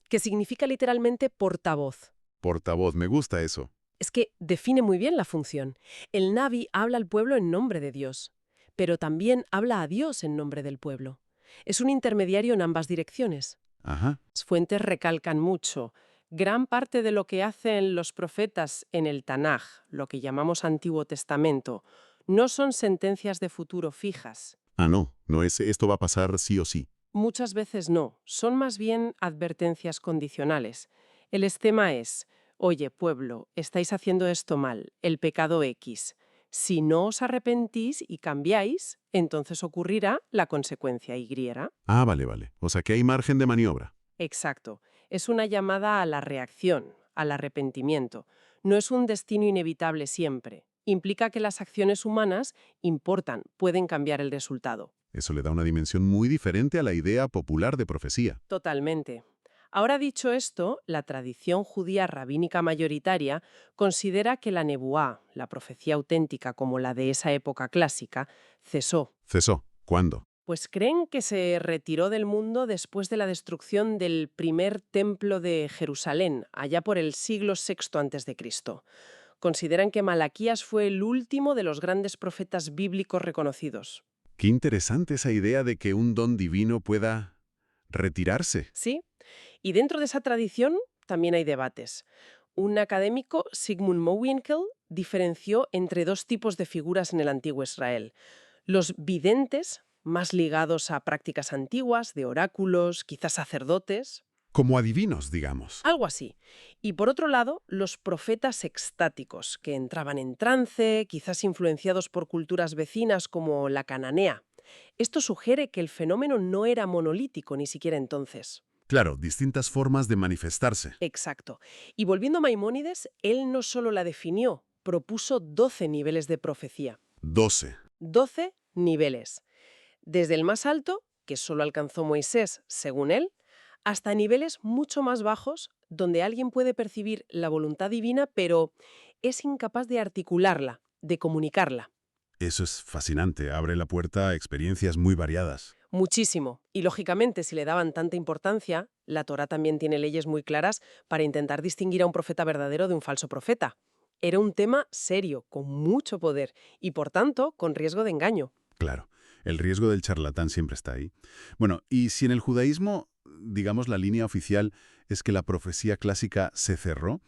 que significa literalmente portavoz. Portavoz, me gusta eso. Es que define muy bien la función. El navi habla al pueblo en nombre de Dios. pero también habla a Dios en nombre del pueblo. Es un intermediario en ambas direcciones. Ajá. Las fuentes recalcan mucho. Gran parte de lo que hacen los profetas en el Tanaj, lo que llamamos Antiguo Testamento, no son sentencias de futuro fijas. Ah, no es esto va a pasar sí o sí. Muchas veces no, son más bien advertencias condicionales. El esquema es, oye, pueblo, estáis haciendo esto mal, el pecado X. Si no os arrepentís y cambiáis, entonces ocurrirá la consecuencia Y. Ah, vale. O sea que hay margen de maniobra. Exacto. Es una llamada a la reacción, al arrepentimiento. No es un destino inevitable siempre. Implica que las acciones humanas importan, pueden cambiar el resultado. Eso le da una dimensión muy diferente a la idea popular de profecía. Totalmente. Ahora dicho esto, la tradición judía rabínica mayoritaria considera que la nebuá, la profecía auténtica como la de esa época clásica, cesó. ¿Cesó? ¿Cuándo? Pues creen que se retiró del mundo después de la destrucción del primer templo de Jerusalén, allá por el siglo VI a.C. Consideran que Malaquías fue el último de los grandes profetas bíblicos reconocidos. Qué interesante esa idea de que un don divino pueda retirarse. ¿Sí? Y dentro de esa tradición también hay debates. Un académico, Sigmund Mowinckel, diferenció entre dos tipos de figuras en el antiguo Israel. Los videntes, más ligados a prácticas antiguas, de oráculos, quizás sacerdotes. Como adivinos, digamos. Algo así. Y por otro lado, los profetas extáticos, que entraban en trance, quizás influenciados por culturas vecinas como la cananea. Esto sugiere que el fenómeno no era monolítico ni siquiera entonces. Claro, distintas formas de manifestarse. Exacto. Y volviendo a Maimónides, él no solo la definió, propuso 12 niveles de profecía. 12. 12 niveles. Desde el más alto, que solo alcanzó Moisés, según él, hasta niveles mucho más bajos, donde alguien puede percibir la voluntad divina, pero es incapaz de articularla, de comunicarla. Eso es fascinante, abre la puerta a experiencias muy variadas. Muchísimo. Y lógicamente, si le daban tanta importancia, la Torá también tiene leyes muy claras para intentar distinguir a un profeta verdadero de un falso profeta. Era un tema serio, con mucho poder y, por tanto, con riesgo de engaño. Claro, el riesgo del charlatán siempre está ahí. Bueno, y si en el judaísmo, digamos, la línea oficial es que la profecía clásica se cerró,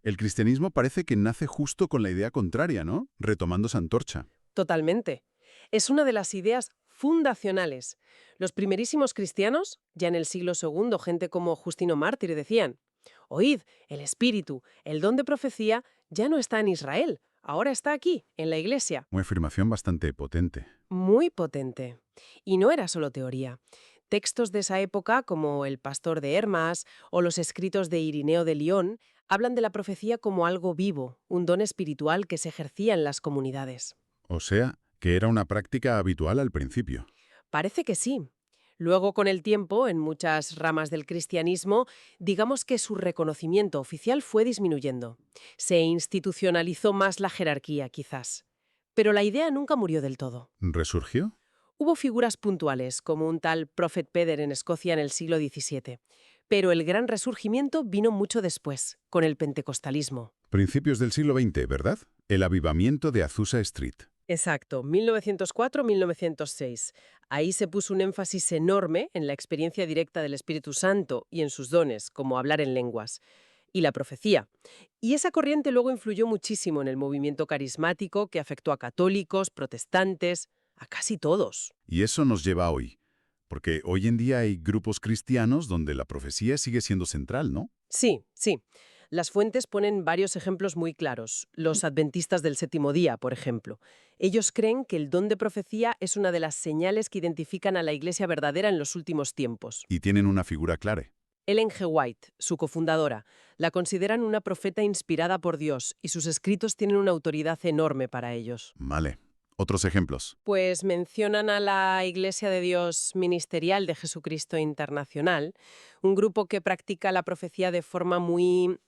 el cristianismo parece que nace justo con la idea contraria, ¿no? Retomando esa antorcha. Totalmente. Es una de las ideas fundacionales. Los primerísimos cristianos, ya en el siglo II, gente como Justino Mártir decían: oíd, el espíritu, el don de profecía, ya no está en Israel, ahora está aquí, en la Iglesia. Una afirmación bastante potente. Muy potente. Y no era solo teoría. Textos de esa época, como El Pastor de Hermas o los escritos de Irineo de Lión, hablan de la profecía como algo vivo, un don espiritual que se ejercía en las comunidades. O sea, que era una práctica habitual al principio. Parece que sí. Luego, con el tiempo, en muchas ramas del cristianismo, digamos que su reconocimiento oficial fue disminuyendo. Se institucionalizó más la jerarquía, quizás. Pero la idea nunca murió del todo. ¿Resurgió? Hubo figuras puntuales, como un tal Prophet Peder en Escocia en el siglo XVII. Pero el gran resurgimiento vino mucho después, con el pentecostalismo. Principios del siglo XX, ¿verdad? El avivamiento de Azusa Street. Exacto, 1904-1906. Ahí se puso un énfasis enorme en la experiencia directa del Espíritu Santo y en sus dones, como hablar en lenguas, y la profecía. Y esa corriente luego influyó muchísimo en el movimiento carismático que afectó a católicos, protestantes, a casi todos. Y eso nos lleva a hoy. Porque hoy en día hay grupos cristianos donde la profecía sigue siendo central, ¿no? Sí, sí. Las fuentes ponen varios ejemplos muy claros. Los adventistas del séptimo día, por ejemplo. Ellos creen que el don de profecía es una de las señales que identifican a la Iglesia verdadera en los últimos tiempos. Y tienen una figura clara. Ellen G. White, su cofundadora, la consideran una profeta inspirada por Dios y sus escritos tienen una autoridad enorme para ellos. Vale. Otros ejemplos. Pues mencionan a la Iglesia de Dios Ministerial de Jesucristo Internacional, un grupo que practica la profecía de forma muy,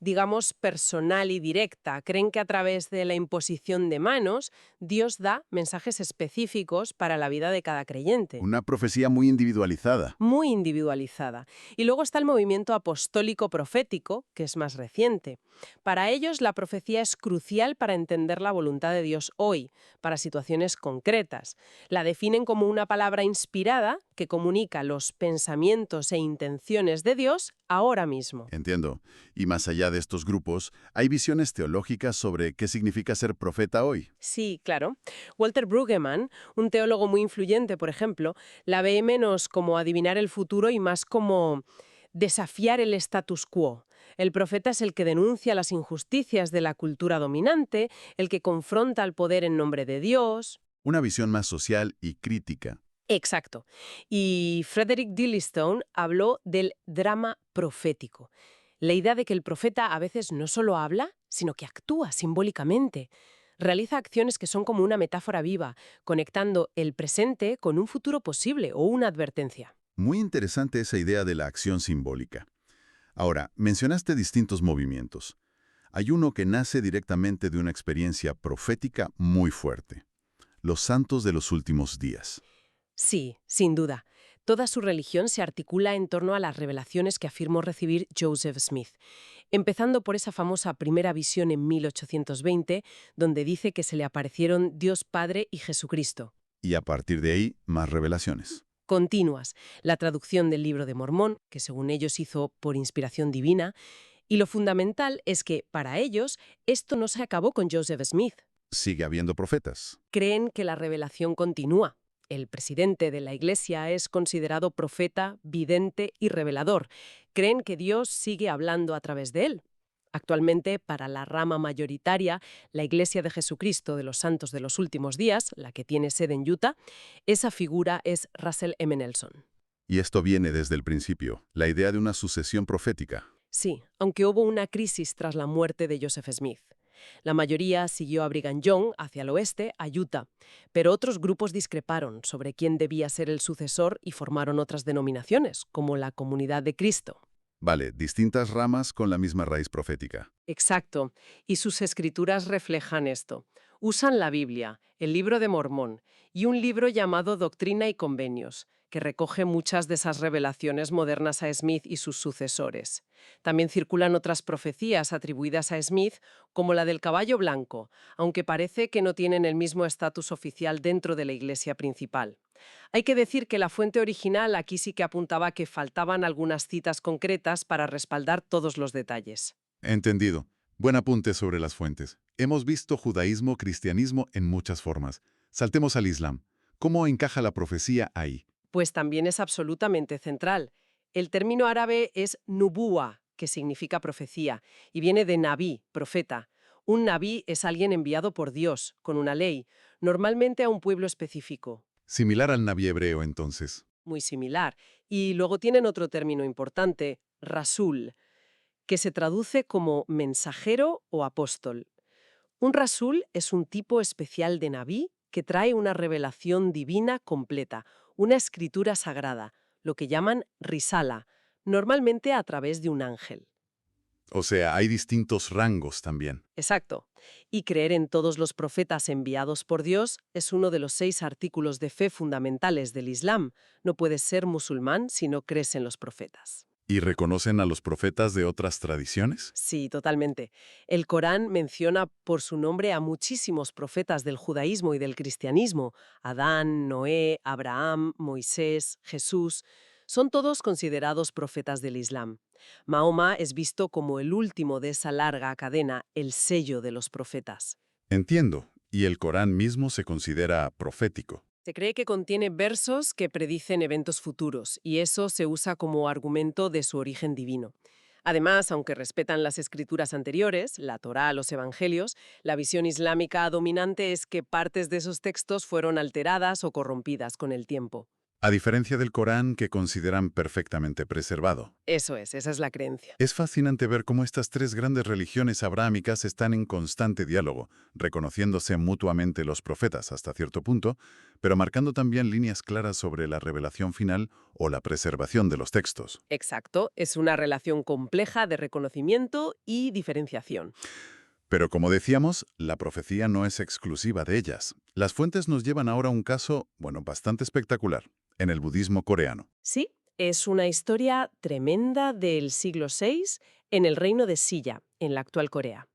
digamos, personal y directa. Creen que a través de la imposición de manos, Dios da mensajes específicos para la vida de cada creyente. Una profecía muy individualizada. Muy individualizada. Y luego está el movimiento apostólico profético, que es más reciente. Para ellos, la profecía es crucial para entender la voluntad de Dios hoy, para situaciones concretas. La definen como una palabra inspirada que comunica los pensamientos e intenciones de Dios ahora mismo. Entiendo. Y más allá de estos grupos, ¿hay visiones teológicas sobre qué significa ser profeta hoy? Sí, claro. Walter Brueggemann, un teólogo muy influyente, por ejemplo, la ve menos como adivinar el futuro y más como desafiar el status quo. El profeta es el que denuncia las injusticias de la cultura dominante, el que confronta al poder en nombre de Dios. Una visión más social y crítica. Exacto. Y Frederick Dillistone habló del drama profético. La idea de que el profeta a veces no solo habla, sino que actúa simbólicamente. Realiza acciones que son como una metáfora viva, conectando el presente con un futuro posible o una advertencia. Muy interesante esa idea de la acción simbólica. Ahora, mencionaste distintos movimientos. Hay uno que nace directamente de una experiencia profética muy fuerte. Los santos de los últimos días. Sí, sin duda. Toda su religión se articula en torno a las revelaciones que afirmó recibir Joseph Smith, empezando por esa famosa primera visión en 1820, donde dice que se le aparecieron Dios Padre y Jesucristo. Y a partir de ahí, más revelaciones. Continuas, la traducción del Libro de Mormón, que según ellos hizo por inspiración divina, y lo fundamental es que, para ellos, esto no se acabó con Joseph Smith. Sigue habiendo profetas. Creen que la revelación continúa. El presidente de la Iglesia es considerado profeta, vidente y revelador. Creen que Dios sigue hablando a través de él. Actualmente, para la rama mayoritaria, la Iglesia de Jesucristo de los Santos de los Últimos Días, la que tiene sede en Utah, esa figura es Russell M. Nelson. Y esto viene desde el principio, la idea de una sucesión profética. Sí, aunque hubo una crisis tras la muerte de Joseph Smith. La mayoría siguió a Brigham Young hacia el oeste, a Utah, pero otros grupos discreparon sobre quién debía ser el sucesor y formaron otras denominaciones, como la Comunidad de Cristo. Vale, distintas ramas con la misma raíz profética. Exacto, y sus escrituras reflejan esto. Usan la Biblia, el Libro de Mormón y un libro llamado Doctrina y Convenios, que recoge muchas de esas revelaciones modernas a Smith y sus sucesores. También circulan otras profecías atribuidas a Smith, como la del caballo blanco, aunque parece que no tienen el mismo estatus oficial dentro de la iglesia principal. Hay que decir que la fuente original aquí sí que apuntaba que faltaban algunas citas concretas para respaldar todos los detalles. Entendido. Buen apunte sobre las fuentes. Hemos visto judaísmo, cristianismo en muchas formas. Saltemos al Islam. ¿Cómo encaja la profecía ahí? Pues también es absolutamente central. El término árabe es nubuwa, que significa profecía, y viene de nabí, profeta. Un nabí es alguien enviado por Dios, con una ley, normalmente a un pueblo específico. Similar al nabí hebreo, entonces. Muy similar. Y luego tienen otro término importante, rasul, que se traduce como mensajero o apóstol. Un rasul es un tipo especial de nabí que trae una revelación divina completa, una escritura sagrada, lo que llaman risala, normalmente a través de un ángel. O sea, hay distintos rangos también. Exacto. Y creer en todos los profetas enviados por Dios es uno de los 6 artículos de fe fundamentales del Islam. No puedes ser musulmán si no crees en los profetas. ¿Y reconocen a los profetas de otras tradiciones? Sí, totalmente. El Corán menciona por su nombre a muchísimos profetas del judaísmo y del cristianismo: Adán, Noé, Abraham, Moisés, Jesús. Son todos considerados profetas del Islam. Mahoma es visto como el último de esa larga cadena, el sello de los profetas. Entiendo. Y el Corán mismo se considera profético. Se cree que contiene versos que predicen eventos futuros, y eso se usa como argumento de su origen divino. Además, aunque respetan las escrituras anteriores, la Torá, los evangelios, la visión islámica dominante es que partes de esos textos fueron alteradas o corrompidas con el tiempo. A diferencia del Corán, que consideran perfectamente preservado. Eso es, esa es la creencia. Es fascinante ver cómo estas tres grandes religiones abrahámicas están en constante diálogo, reconociéndose mutuamente los profetas hasta cierto punto, pero marcando también líneas claras sobre la revelación final o la preservación de los textos. Exacto, es una relación compleja de reconocimiento y diferenciación. Pero como decíamos, la profecía no es exclusiva de ellas. Las fuentes nos llevan ahora a un caso, bastante espectacular, en el budismo coreano. Sí, es una historia tremenda del siglo VI en el reino de Silla, en la actual Corea.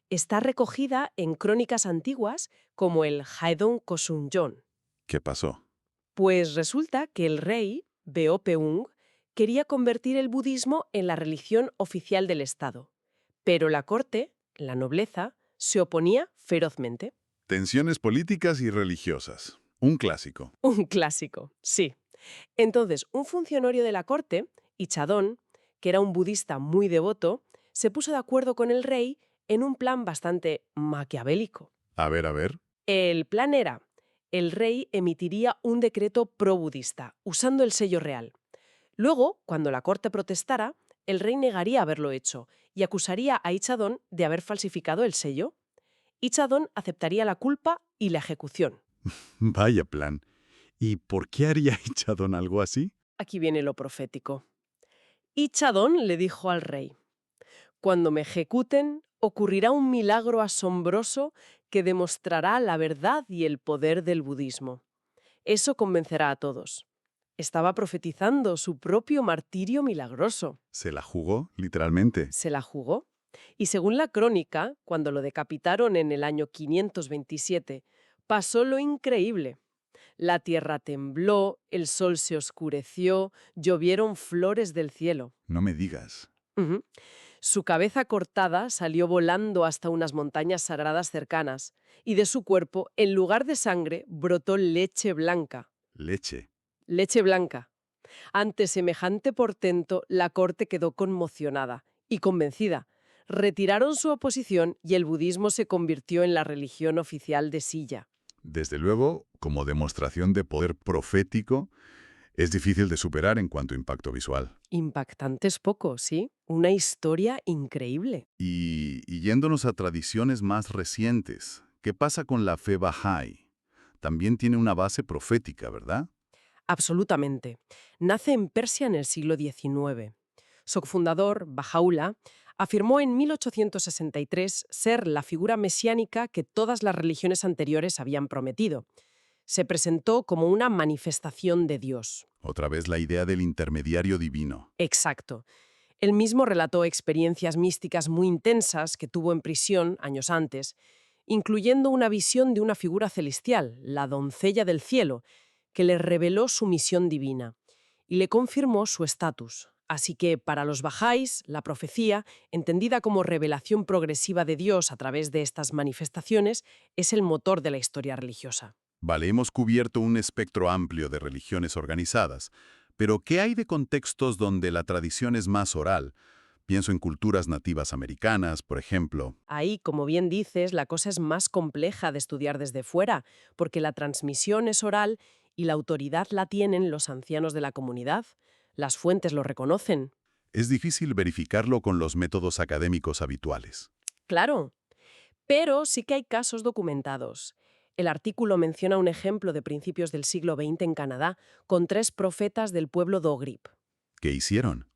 Está recogida en crónicas antiguas como el Haedong Kosunjeon. ¿Qué pasó? Pues resulta que el rey, Beopeung, quería convertir el budismo en la religión oficial del Estado. Pero la corte, la nobleza, se oponía ferozmente. Tensiones políticas y religiosas. Un clásico. Un clásico, sí. Entonces, un funcionario de la corte, Ichadón, que era un budista muy devoto, se puso de acuerdo con el rey en un plan bastante maquiavélico. A ver. El plan era, el rey emitiría un decreto pro-budista, usando el sello real. Luego, cuando la corte protestara, el rey negaría haberlo hecho y acusaría a Ichadón de haber falsificado el sello. Ichadón aceptaría la culpa y la ejecución. Vaya plan. ¿Y por qué haría Ichadón algo así? Aquí viene lo profético. Ichadón le dijo al rey: «Cuando me ejecuten, ocurrirá un milagro asombroso que demostrará la verdad y el poder del budismo. Eso convencerá a todos». Estaba profetizando su propio martirio milagroso. Se la jugó, literalmente. Se la jugó. Y según la crónica, cuando lo decapitaron en el año 527, pasó lo increíble. La tierra tembló, el sol se oscureció, llovieron flores del cielo. No me digas. Ujú. Su cabeza cortada salió volando hasta unas montañas sagradas cercanas, y de su cuerpo, en lugar de sangre, brotó leche blanca. Leche. Leche blanca. Ante semejante portento, la corte quedó conmocionada y convencida. Retiraron su oposición y el budismo se convirtió en la religión oficial de Silla. Desde luego, como demostración de poder profético, es difícil de superar en cuanto a impacto visual. Impactante es poco, ¿sí? Una historia increíble. Y yéndonos a tradiciones más recientes, ¿qué pasa con la fe Bahá'í? También tiene una base profética, ¿verdad? Absolutamente. Nace en Persia en el siglo XIX. Su fundador, Bahá'u'lláh, afirmó en 1863 ser la figura mesiánica que todas las religiones anteriores habían prometido. Se presentó como una manifestación de Dios. Otra vez la idea del intermediario divino. Exacto. Él mismo relató experiencias místicas muy intensas que tuvo en prisión años antes, incluyendo una visión de una figura celestial, la doncella del cielo, que le reveló su misión divina y le confirmó su estatus. Así que para los bahá'ís, la profecía, entendida como revelación progresiva de Dios a través de estas manifestaciones, es el motor de la historia religiosa. Vale, hemos cubierto un espectro amplio de religiones organizadas, pero ¿qué hay de contextos donde la tradición es más oral? Pienso en culturas nativas americanas, por ejemplo. Ahí, como bien dices, la cosa es más compleja de estudiar desde fuera, porque la transmisión es oral y la autoridad la tienen los ancianos de la comunidad. Las fuentes lo reconocen. Es difícil verificarlo con los métodos académicos habituales. Claro, pero sí que hay casos documentados. El artículo menciona un ejemplo de principios del siglo XX en Canadá con 3 profetas del pueblo d'Ogrip. ¿Qué hicieron?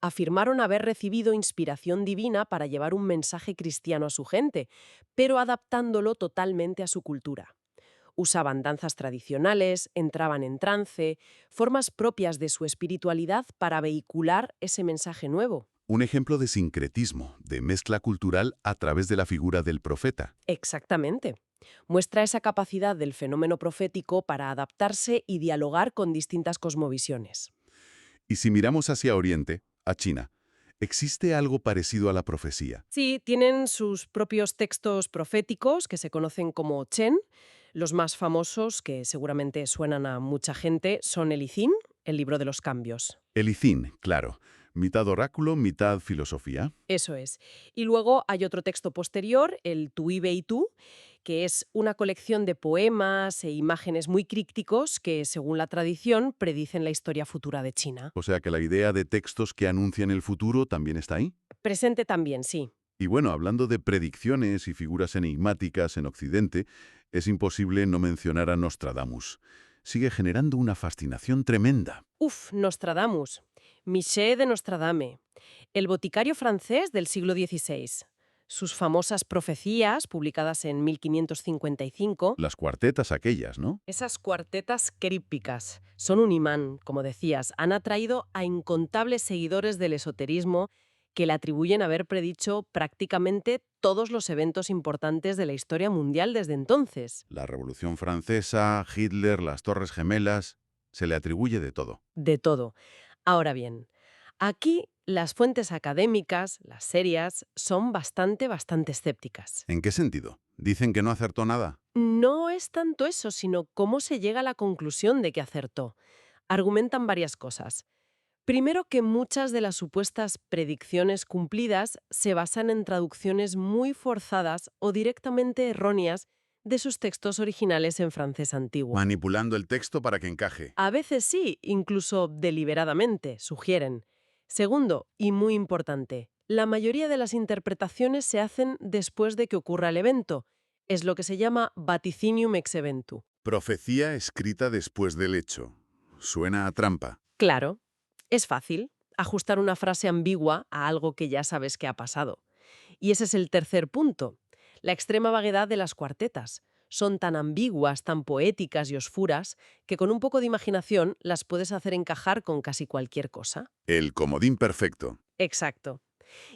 Afirmaron haber recibido inspiración divina para llevar un mensaje cristiano a su gente, pero adaptándolo totalmente a su cultura. Usaban danzas tradicionales, entraban en trance, formas propias de su espiritualidad para vehicular ese mensaje nuevo. Un ejemplo de sincretismo, de mezcla cultural a través de la figura del profeta. Exactamente. Muestra esa capacidad del fenómeno profético para adaptarse y dialogar con distintas cosmovisiones. Y si miramos hacia Oriente, a China, ¿existe algo parecido a la profecía? Sí, tienen sus propios textos proféticos que se conocen como Chen. Los más famosos, que seguramente suenan a mucha gente, son el I Ching, el libro de los cambios. El I Ching, claro. Mitad oráculo, mitad filosofía. Eso es. Y luego hay otro texto posterior, el Tu y Bei Tu, que es una colección de poemas e imágenes muy crípticos que, según la tradición, predicen la historia futura de China. O sea que la idea de textos que anuncian el futuro también está ahí. Presente también, sí. Y bueno, hablando de predicciones y figuras enigmáticas en Occidente, es imposible no mencionar a Nostradamus. Sigue generando una fascinación tremenda. Nostradamus. Michel de Nostradame. El boticario francés del siglo XVI. Sus famosas profecías, publicadas en 1555. Las cuartetas aquellas, ¿no? Esas cuartetas crípticas son un imán, como decías. Han atraído a incontables seguidores del esoterismo que le atribuyen haber predicho prácticamente todos los eventos importantes de la historia mundial desde entonces. La Revolución Francesa, Hitler, las Torres Gemelas, se le atribuye de todo. De todo. Ahora bien, aquí las fuentes académicas, las serias, son bastante escépticas. ¿En qué sentido? ¿Dicen que no acertó nada? No es tanto eso, sino cómo se llega a la conclusión de que acertó. Argumentan varias cosas. Primero, que muchas de las supuestas predicciones cumplidas se basan en traducciones muy forzadas o directamente erróneas de sus textos originales en francés antiguo. Manipulando el texto para que encaje. A veces sí, incluso deliberadamente, sugieren. Segundo, y muy importante, la mayoría de las interpretaciones se hacen después de que ocurra el evento. Es lo que se llama vaticinium ex eventu. Profecía escrita después del hecho. Suena a trampa. Claro, es fácil ajustar una frase ambigua a algo que ya sabes que ha pasado. Y ese es el tercer punto, la extrema vaguedad de las cuartetas. Son tan ambiguas, tan poéticas y oscuras, que con un poco de imaginación las puedes hacer encajar con casi cualquier cosa. El comodín perfecto. Exacto.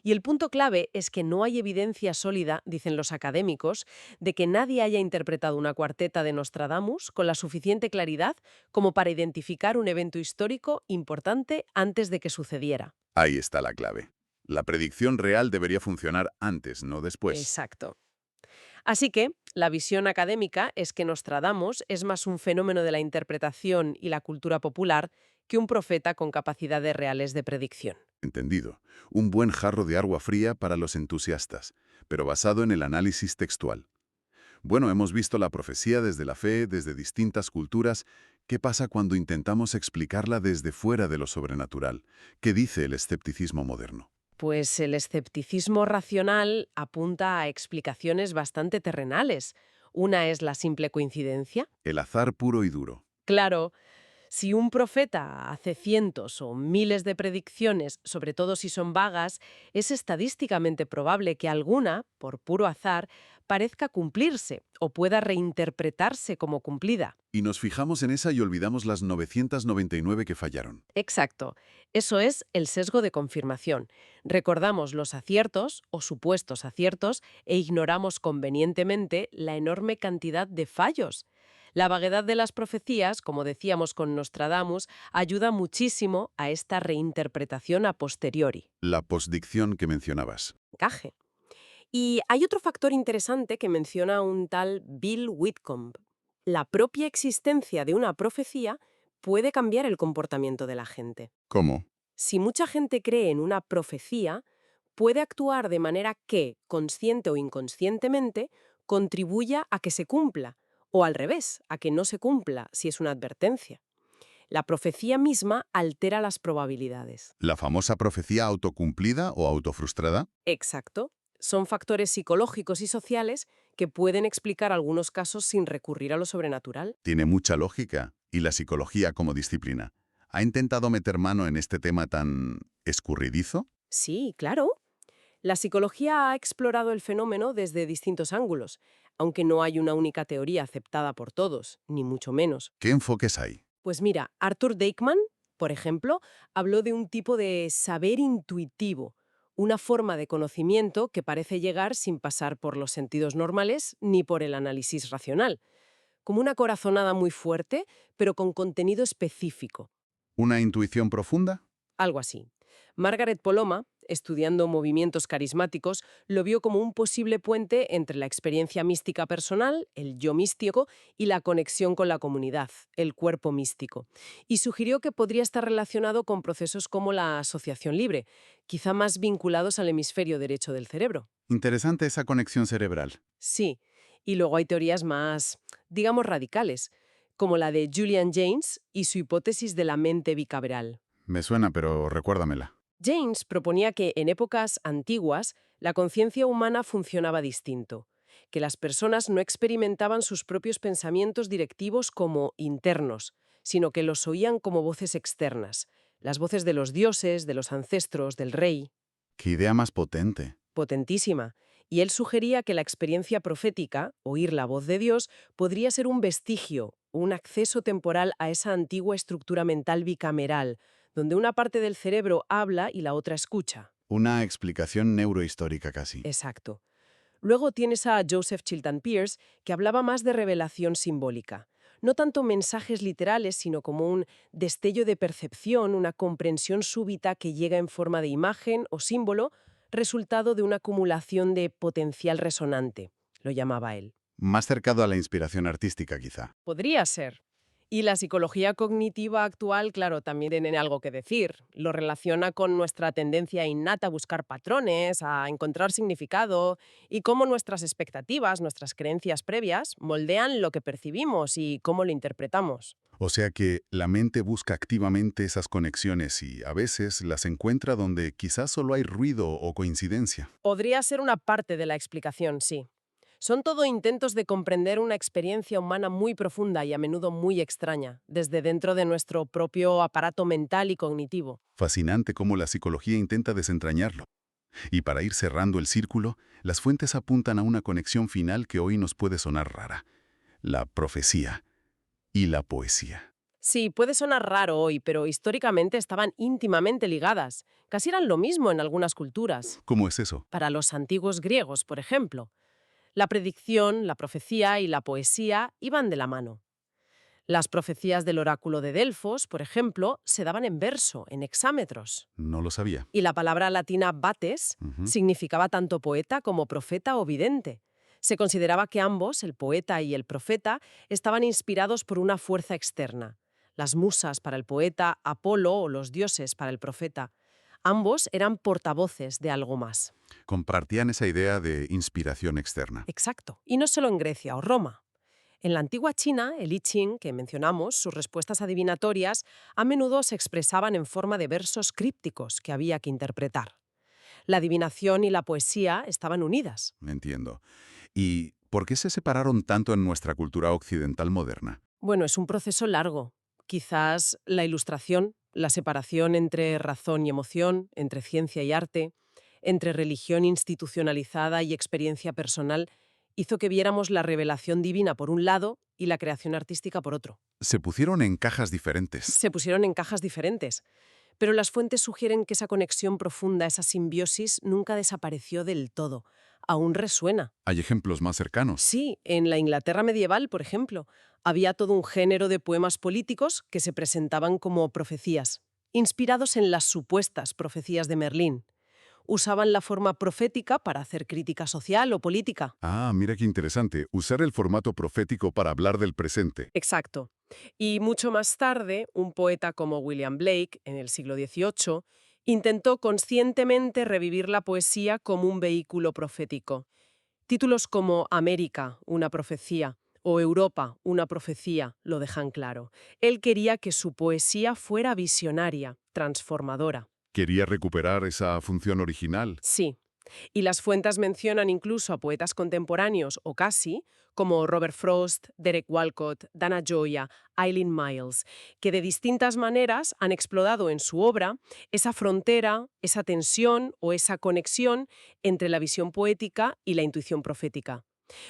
Y el punto clave es que no hay evidencia sólida, dicen los académicos, de que nadie haya interpretado una cuarteta de Nostradamus con la suficiente claridad como para identificar un evento histórico importante antes de que sucediera. Ahí está la clave. La predicción real debería funcionar antes, no después. Exacto. Así que la visión académica es que Nostradamus es más un fenómeno de la interpretación y la cultura popular que un profeta con capacidades reales de predicción. Entendido. Un buen jarro de agua fría para los entusiastas, pero basado en el análisis textual. Bueno, hemos visto la profecía desde la fe, desde distintas culturas. ¿Qué pasa cuando intentamos explicarla desde fuera de lo sobrenatural? ¿Qué dice el escepticismo moderno? Pues el escepticismo racional apunta a explicaciones bastante terrenales. Una es la simple coincidencia. El azar puro y duro. Claro, si un profeta hace cientos o miles de predicciones, sobre todo si son vagas, es estadísticamente probable que alguna, por puro azar, parezca cumplirse o pueda reinterpretarse como cumplida. Y nos fijamos en esa y olvidamos las 999 que fallaron. Exacto. Eso es el sesgo de confirmación. Recordamos los aciertos o supuestos aciertos e ignoramos convenientemente la enorme cantidad de fallos. La vaguedad de las profecías, como decíamos con Nostradamus, ayuda muchísimo a esta reinterpretación a posteriori. La posdicción que mencionabas. Encaje. Y hay otro factor interesante que menciona un tal Bill Whitcomb. La propia existencia de una profecía puede cambiar el comportamiento de la gente. ¿Cómo? Si mucha gente cree en una profecía, puede actuar de manera que, consciente o inconscientemente, contribuya a que se cumpla, o al revés, a que no se cumpla si es una advertencia. La profecía misma altera las probabilidades. ¿La famosa profecía autocumplida o autofrustrada? Exacto. Son factores psicológicos y sociales que pueden explicar algunos casos sin recurrir a lo sobrenatural. Tiene mucha lógica. ¿Y la psicología como disciplina? ¿Ha intentado meter mano en este tema tan escurridizo? Sí, claro. La psicología ha explorado el fenómeno desde distintos ángulos, aunque no hay una única teoría aceptada por todos, ni mucho menos. ¿Qué enfoques hay? Pues mira, Arthur Deichmann, por ejemplo, habló de un tipo de saber intuitivo, una forma de conocimiento que parece llegar sin pasar por los sentidos normales ni por el análisis racional, como una corazonada muy fuerte, pero con contenido específico. ¿Una intuición profunda? Algo así. Margaret Poloma, estudiando movimientos carismáticos, lo vio como un posible puente entre la experiencia mística personal, el yo místico, y la conexión con la comunidad, el cuerpo místico. Y sugirió que podría estar relacionado con procesos como la asociación libre, quizá más vinculados al hemisferio derecho del cerebro. Interesante esa conexión cerebral. Sí. Y luego hay teorías más, digamos, radicales, como la de Julian Jaynes y su hipótesis de la mente bicameral. Me suena, pero recuérdamela. Jaynes proponía que en épocas antiguas la conciencia humana funcionaba distinto, que las personas no experimentaban sus propios pensamientos directivos como internos, sino que los oían como voces externas, las voces de los dioses, de los ancestros, del rey. ¡Qué idea más potente! Potentísima. Y él sugería que la experiencia profética, oír la voz de Dios, podría ser un vestigio, un acceso temporal a esa antigua estructura mental bicameral, donde una parte del cerebro habla y la otra escucha. Una explicación neurohistórica casi. Exacto. Luego tienes a Joseph Chilton Pearce, que hablaba más de revelación simbólica. No tanto mensajes literales, sino como un destello de percepción, una comprensión súbita que llega en forma de imagen o símbolo, resultado de una acumulación de potencial resonante, lo llamaba él. Más cercano a la inspiración artística, quizá. Podría ser. Y la psicología cognitiva actual, claro, también tiene algo que decir. Lo relaciona con nuestra tendencia innata a buscar patrones, a encontrar significado y cómo nuestras expectativas, nuestras creencias previas, moldean lo que percibimos y cómo lo interpretamos. O sea que la mente busca activamente esas conexiones y a veces las encuentra donde quizás solo hay ruido o coincidencia. Podría ser una parte de la explicación, sí. Son todo intentos de comprender una experiencia humana muy profunda y a menudo muy extraña, desde dentro de nuestro propio aparato mental y cognitivo. Fascinante cómo la psicología intenta desentrañarlo. Y para ir cerrando el círculo, las fuentes apuntan a una conexión final que hoy nos puede sonar rara: la profecía y la poesía. Sí, puede sonar raro hoy, pero históricamente estaban íntimamente ligadas. Casi eran lo mismo en algunas culturas. ¿Cómo es eso? Para los antiguos griegos, por ejemplo, la predicción, la profecía y la poesía iban de la mano. Las profecías del oráculo de Delfos, por ejemplo, se daban en verso, en hexámetros. No lo sabía. Y la palabra latina bates Ujú. significaba tanto poeta como profeta o vidente. Se consideraba que ambos, el poeta y el profeta, estaban inspirados por una fuerza externa. Las musas para el poeta, Apolo o los dioses para el profeta. Ambos eran portavoces de algo más. Compartían esa idea de inspiración externa. Exacto. Y no solo en Grecia o Roma. En la antigua China, el I Ching, que mencionamos, sus respuestas adivinatorias a menudo se expresaban en forma de versos crípticos que había que interpretar. La adivinación y la poesía estaban unidas. Entiendo. ¿Y por qué se separaron tanto en nuestra cultura occidental moderna? Bueno, es un proceso largo. Quizás la ilustración, la separación entre razón y emoción, entre ciencia y arte, entre religión institucionalizada y experiencia personal, hizo que viéramos la revelación divina por un lado y la creación artística por otro. Se pusieron en cajas diferentes. Se pusieron en cajas diferentes. Pero las fuentes sugieren que esa conexión profunda, esa simbiosis, nunca desapareció del todo. Aún resuena. ¿Hay ejemplos más cercanos? Sí, en la Inglaterra medieval, por ejemplo, había todo un género de poemas políticos que se presentaban como profecías, inspirados en las supuestas profecías de Merlín. Usaban la forma profética para hacer crítica social o política. Ah, mira qué interesante. Usar el formato profético para hablar del presente. Exacto. Y mucho más tarde, un poeta como William Blake, en el siglo XVIII, intentó conscientemente revivir la poesía como un vehículo profético. Títulos como América, una profecía, o Europa, una profecía, lo dejan claro. Él quería que su poesía fuera visionaria, transformadora. Quería recuperar esa función original. Sí. Y las fuentes mencionan incluso a poetas contemporáneos, o casi, como Robert Frost, Derek Walcott, Dana Gioia, Eileen Myles, que de distintas maneras han explorado en su obra esa frontera, esa tensión o esa conexión entre la visión poética y la intuición profética.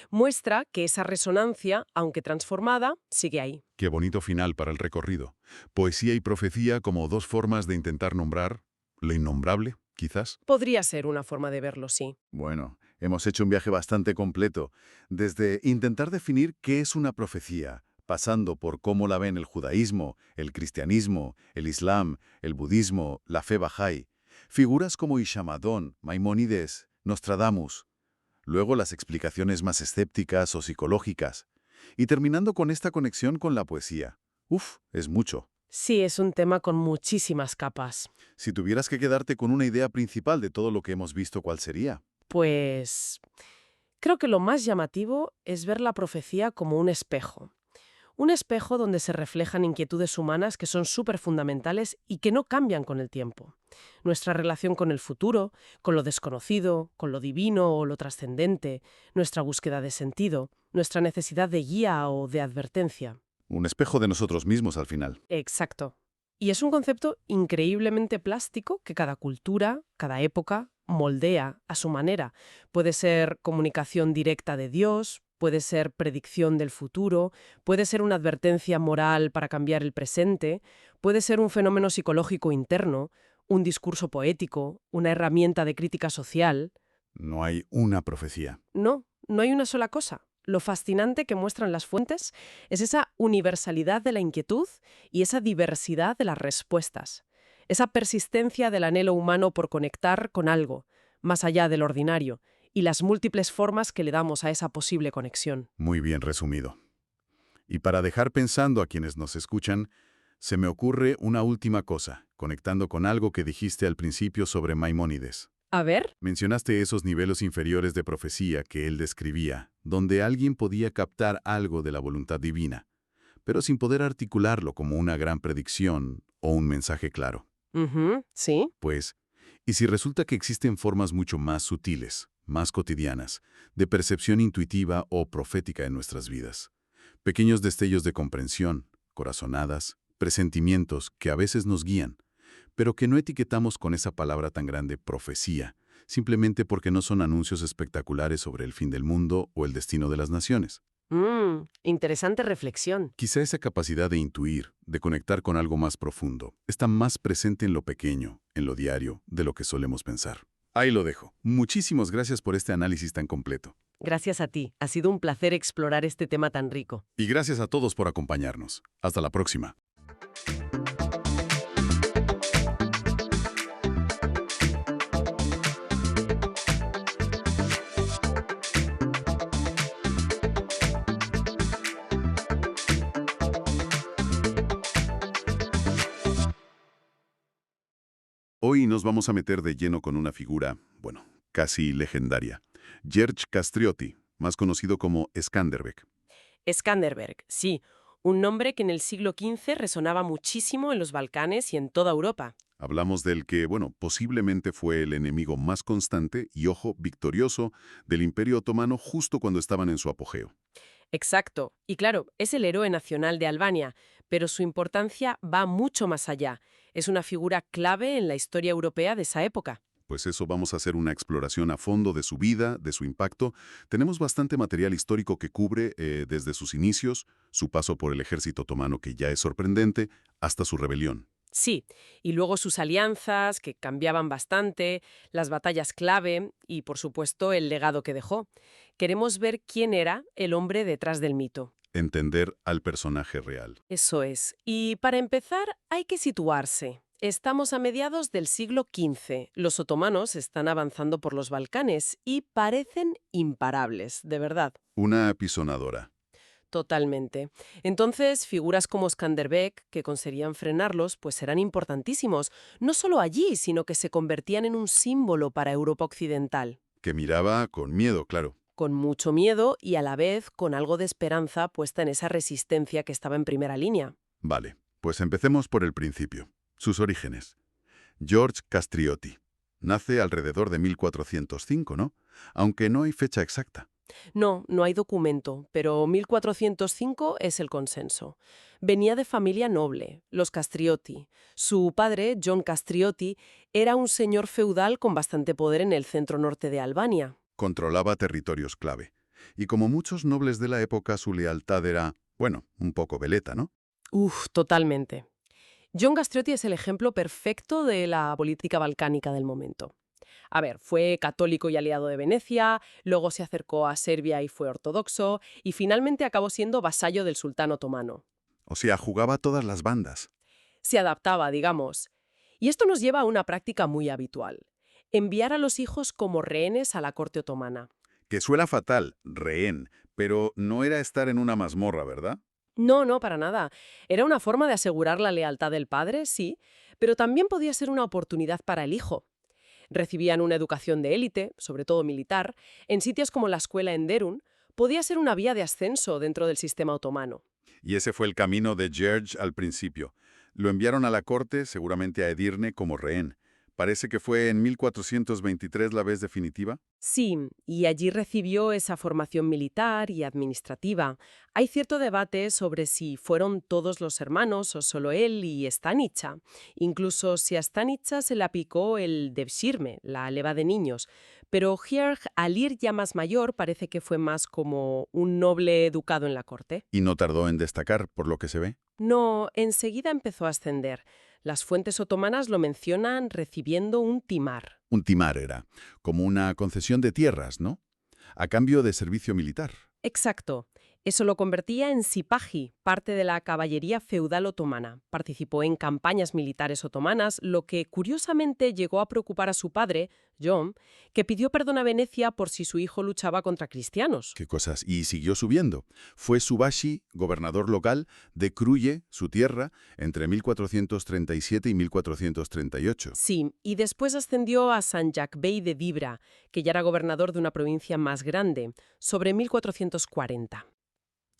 Muestra que esa resonancia, aunque transformada, sigue ahí. Qué bonito final para el recorrido. Poesía y profecía como dos formas de intentar nombrar lo innombrable, quizás. Podría ser una forma de verlo, sí. Bueno, hemos hecho un viaje bastante completo, desde intentar definir qué es una profecía, pasando por cómo la ven el judaísmo, el cristianismo, el islam, el budismo, la fe bahá'í, figuras como Ishamadón, Maimónides, Nostradamus, luego las explicaciones más escépticas o psicológicas, y terminando con esta conexión con la poesía. Uf, es mucho. Sí, es un tema con muchísimas capas. Si tuvieras que quedarte con una idea principal de todo lo que hemos visto, ¿cuál sería? Pues Creo que lo más llamativo es ver la profecía como un espejo. Un espejo donde se reflejan inquietudes humanas que son súper fundamentales y que no cambian con el tiempo. Nuestra relación con el futuro, con lo desconocido, con lo divino o lo trascendente, nuestra búsqueda de sentido, nuestra necesidad de guía o de advertencia. Un espejo de nosotros mismos al final. Exacto. Y es un concepto increíblemente plástico que cada cultura, cada época, moldea a su manera. Puede ser comunicación directa de Dios, puede ser predicción del futuro, puede ser una advertencia moral para cambiar el presente, puede ser un fenómeno psicológico interno, un discurso poético, una herramienta de crítica social. No hay una profecía. No, no hay una sola cosa. Lo fascinante que muestran las fuentes es esa universalidad de la inquietud y esa diversidad de las respuestas. Esa persistencia del anhelo humano por conectar con algo, más allá del ordinario, y las múltiples formas que le damos a esa posible conexión. Muy bien resumido. Y para dejar pensando a quienes nos escuchan, se me ocurre una última cosa, conectando con algo que dijiste al principio sobre Maimónides. A ver. Mencionaste esos niveles inferiores de profecía que él describía, donde alguien podía captar algo de la voluntad divina, pero sin poder articularlo como una gran predicción o un mensaje claro. Sí. Pues, ¿y si resulta que existen formas mucho más sutiles, más cotidianas, de percepción intuitiva o profética en nuestras vidas? Pequeños destellos de comprensión, corazonadas, presentimientos que a veces nos guían, pero que no etiquetamos con esa palabra tan grande profecía, simplemente porque no son anuncios espectaculares sobre el fin del mundo o el destino de las naciones. Interesante reflexión. Quizá esa capacidad de intuir, de conectar con algo más profundo, está más presente en lo pequeño, en lo diario, de lo que solemos pensar. Ahí lo dejo. Muchísimas gracias por este análisis tan completo. Gracias a ti. Ha sido un placer explorar este tema tan rico. Y gracias a todos por acompañarnos. Hasta la próxima. Hoy nos vamos a meter de lleno con una figura, bueno, casi legendaria. George Castrioti, más conocido como Skanderbeg. Skanderbeg, sí. Un nombre que en el siglo XV resonaba muchísimo en los Balcanes y en toda Europa. Hablamos del que, bueno, posiblemente fue el enemigo más constante y, ojo, victorioso del Imperio Otomano justo cuando estaban en su apogeo. Exacto. Y claro, es el héroe nacional de Albania, pero su importancia va mucho más allá. Es una figura clave en la historia europea de esa época. Pues eso, vamos a hacer una exploración a fondo de su vida, de su impacto. Tenemos bastante material histórico que cubre desde sus inicios, su paso por el ejército otomano, que ya es sorprendente, hasta su rebelión. Sí, y luego sus alianzas, que cambiaban bastante, las batallas clave y, por supuesto, el legado que dejó. Queremos ver quién era el hombre detrás del mito. Entender al personaje real. Eso es. Y para empezar, hay que situarse. Estamos a mediados del siglo XV. Los otomanos están avanzando por los Balcanes y parecen imparables, de verdad. Una apisonadora. Totalmente. Entonces, figuras como Skanderbeg, que conseguían frenarlos, pues serán importantísimos, no solo allí, sino que se convertían en un símbolo para Europa occidental. Que miraba con miedo, claro. Con mucho miedo y a la vez con algo de esperanza puesta en esa resistencia que estaba en primera línea. Vale, pues empecemos por el principio. Sus orígenes. George Castrioti. Nace alrededor de 1405, ¿no? Aunque no hay fecha exacta. No, no hay documento, pero 1405 es el consenso. Venía de familia noble, los Castrioti. Su padre, John Castrioti, era un señor feudal con bastante poder en el centro norte de Albania. Controlaba territorios clave. Y como muchos nobles de la época, su lealtad era, bueno, un poco veleta, ¿no? Totalmente. John Castrioti es el ejemplo perfecto de la política balcánica del momento. A ver, fue católico y aliado de Venecia, luego se acercó a Serbia y fue ortodoxo, y finalmente acabó siendo vasallo del sultán otomano. O sea, jugaba todas las bandas. Se adaptaba, digamos. Y esto nos lleva a una práctica muy habitual: enviar a los hijos como rehenes a la corte otomana. Que suena fatal, rehén, pero no era estar en una mazmorra, ¿verdad? No, para nada. Era una forma de asegurar la lealtad del padre, sí, pero también podía ser una oportunidad para el hijo. Recibían una educación de élite, sobre todo militar, en sitios como la escuela en Derun. Podía ser una vía de ascenso dentro del sistema otomano. Y ese fue el camino de George al principio. Lo enviaron a la corte, seguramente a Edirne, como rehén. Parece que fue en 1423 la vez definitiva. Sí, y allí recibió esa formación militar y administrativa. Hay cierto debate sobre si fueron todos los hermanos o solo él y Stanicha. Incluso si a Stanicha se le aplicó el devshirme, la leva de niños. Pero Georg, al ir ya más mayor, parece que fue más como un noble educado en la corte. Y no tardó en destacar, por lo que se ve. No, enseguida empezó a ascender. Las fuentes otomanas lo mencionan recibiendo un timar. Un timar era, como una concesión de tierras, ¿no? A cambio de servicio militar. Exacto. Eso lo convertía en sipaji, parte de la caballería feudal otomana. Participó en campañas militares otomanas, lo que curiosamente llegó a preocupar a su padre, John, que pidió perdón a Venecia por si su hijo luchaba contra cristianos. ¿Qué cosas? Y siguió subiendo. Fue Subashi, gobernador local de Kruye, su tierra, entre 1437 y 1438. Sí, y después ascendió a Sanjak Bey de Dibra, que ya era gobernador de una provincia más grande, sobre 1440.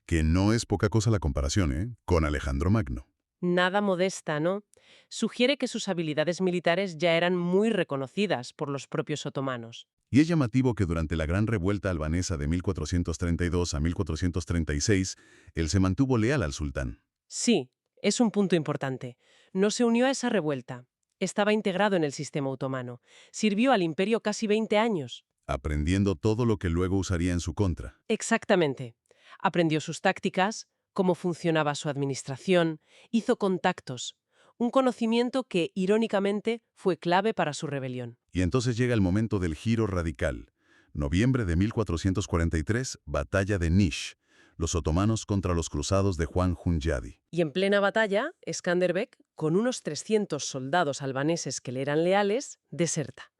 Que no es poca cosa la comparación, ¿eh? Con Alejandro Magno. Nada modesta, ¿no? Sugiere que sus habilidades militares ya eran muy reconocidas por los propios otomanos. Y es llamativo que durante la gran revuelta albanesa de 1432 a 1436, él se mantuvo leal al sultán. Sí, es un punto importante. No se unió a esa revuelta. Estaba integrado en el sistema otomano. Sirvió al imperio casi 20 años. Aprendiendo todo lo que luego usaría en su contra. Exactamente. Aprendió sus tácticas, cómo funcionaba su administración, hizo contactos, un conocimiento que, irónicamente, fue clave para su rebelión. Y entonces llega el momento del giro radical. Noviembre de 1443, batalla de Niš. Los otomanos contra los cruzados de Juan Hunyadi. Y en plena batalla, Skanderbeg, con unos 300 soldados albaneses que le eran leales, deserta.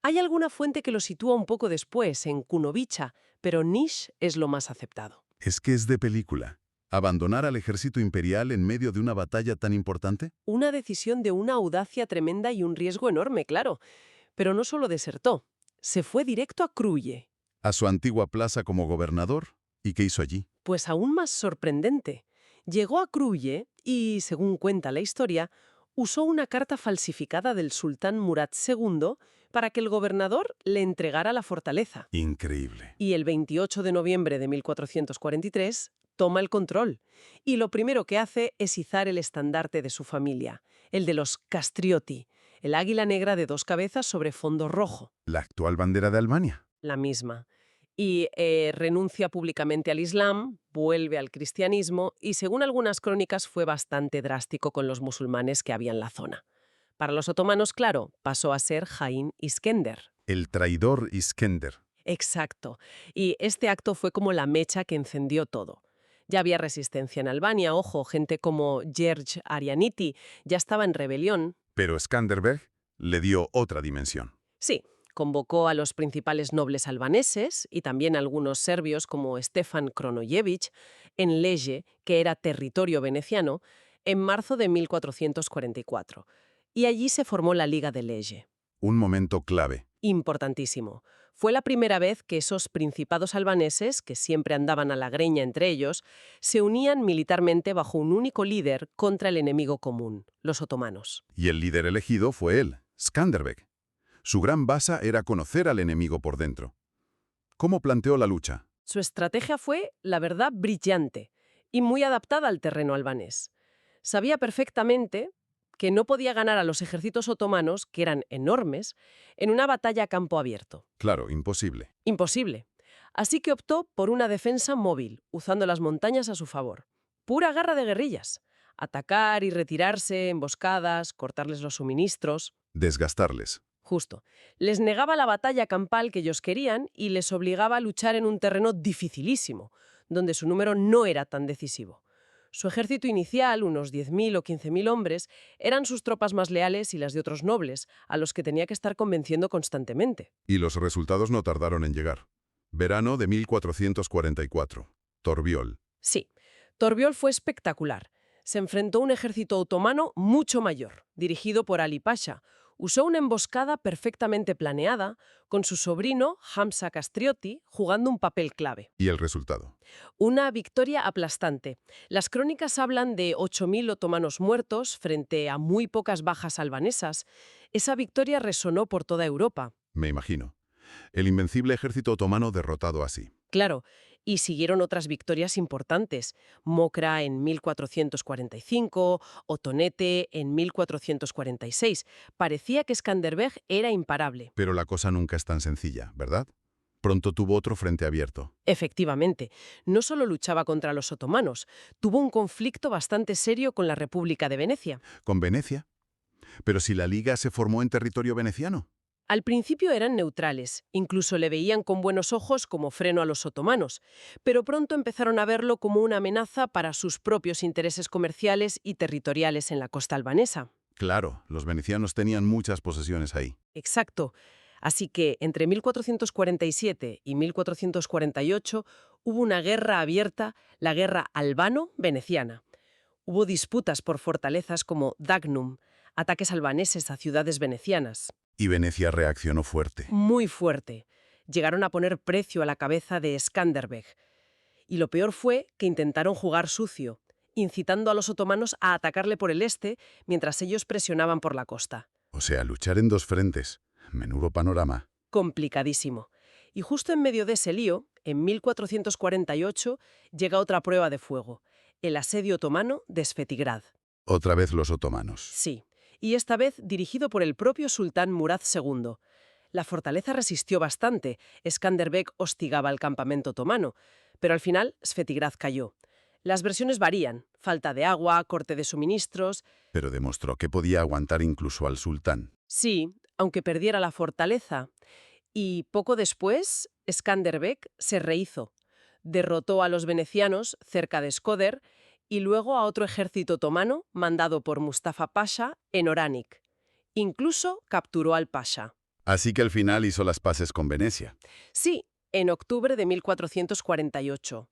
Hay alguna fuente que lo sitúa un poco después, en Kunovica, pero Niš es lo más aceptado. Es que es de película. ¿Abandonar al ejército imperial en medio de una batalla tan importante? Una decisión de una audacia tremenda y un riesgo enorme, claro. Pero no solo desertó, se fue directo a Kruye. A su antigua plaza como gobernador. ¿Y qué hizo allí? Pues aún más sorprendente. Llegó a Kruye y, según cuenta la historia, usó una carta falsificada del sultán Murad II para que el gobernador le entregara la fortaleza. Increíble. Y el 28 de noviembre de 1443 toma el control. Y lo primero que hace es izar el estandarte de su familia, el de los Castrioti, el águila negra de 2 cabezas sobre fondo rojo. ¿La actual bandera de Albania? La misma. Y renuncia públicamente al Islam, vuelve al cristianismo y, según algunas crónicas, fue bastante drástico con los musulmanes que había en la zona. Para los otomanos, claro, pasó a ser Hain Iskender. El traidor Iskender. Exacto. Y este acto fue como la mecha que encendió todo. Ya había resistencia en Albania, ojo, gente como George Arianiti ya estaba en rebelión. Pero Skanderbeg le dio otra dimensión. Sí, convocó a los principales nobles albaneses y también a algunos serbios como Stefan Kronojević en Leje, que era territorio veneciano, en marzo de 1444. Y allí se formó la Liga de Leje. Un momento clave. Importantísimo. Fue la primera vez que esos principados albaneses, que siempre andaban a la greña entre ellos, se unían militarmente bajo un único líder contra el enemigo común, los otomanos. Y el líder elegido fue él, Skanderbeg. Su gran basa era conocer al enemigo por dentro. ¿Cómo planteó la lucha? Su estrategia fue, la verdad, brillante y muy adaptada al terreno albanés. Sabía perfectamente que no podía ganar a los ejércitos otomanos, que eran enormes, en una batalla a campo abierto. Claro, imposible. Imposible. Así que optó por una defensa móvil, usando las montañas a su favor. Pura guerra de guerrillas. Atacar y retirarse, emboscadas, cortarles los suministros. Desgastarles. Justo. Les negaba la batalla campal que ellos querían y les obligaba a luchar en un terreno dificilísimo, donde su número no era tan decisivo. Su ejército inicial, unos 10.000 o 15.000 hombres, eran sus tropas más leales y las de otros nobles, a los que tenía que estar convenciendo constantemente. Y los resultados no tardaron en llegar. Verano de 1444. Torbiol. Sí, Torbiol fue espectacular. Se enfrentó a un ejército otomano mucho mayor, dirigido por Ali Pasha, Usó una emboscada perfectamente planeada, con su sobrino, Hamza Castriotti, jugando un papel clave. ¿Y el resultado? Una victoria aplastante. Las crónicas hablan de 8.000 otomanos muertos frente a muy pocas bajas albanesas. Esa victoria resonó por toda Europa. Me imagino. El invencible ejército otomano derrotado así. Claro, y siguieron otras victorias importantes. Mokra en 1445, Otonete en 1446. Parecía que Skanderbeg era imparable. Pero la cosa nunca es tan sencilla, ¿verdad? Pronto tuvo otro frente abierto. Efectivamente, no solo luchaba contra los otomanos, tuvo un conflicto bastante serio con la República de Venecia. ¿Con Venecia? Pero si la Liga se formó en territorio veneciano. Al principio eran neutrales, incluso le veían con buenos ojos como freno a los otomanos, pero pronto empezaron a verlo como una amenaza para sus propios intereses comerciales y territoriales en la costa albanesa. Claro, los venecianos tenían muchas posesiones ahí. Exacto. Así que entre 1447 y 1448 hubo una guerra abierta, la guerra albano-veneciana. Hubo disputas por fortalezas como Dagnum, ataques albaneses a ciudades venecianas. Y Venecia reaccionó fuerte. Muy fuerte. Llegaron a poner precio a la cabeza de Skanderbeg. Y lo peor fue que intentaron jugar sucio, incitando a los otomanos a atacarle por el este mientras ellos presionaban por la costa. O sea, luchar en dos frentes. Menudo panorama. Complicadísimo. Y justo en medio de ese lío, en 1448, llega otra prueba de fuego, el asedio otomano de Svetigrad. Otra vez los otomanos. Sí, y esta vez dirigido por el propio sultán Murad II. La fortaleza resistió bastante, Skanderbeg hostigaba al campamento otomano, pero al final Svetigrad cayó. Las versiones varían, falta de agua, corte de suministros. Pero demostró que podía aguantar incluso al sultán. Sí, aunque perdiera la fortaleza. Y poco después, Skanderbeg se rehizo. Derrotó a los venecianos cerca de Skoder y luego a otro ejército otomano mandado por Mustafa Pasha en Oranik. Incluso capturó al Pasha. Así que al final hizo las paces con Venecia. Sí, en octubre de 1448.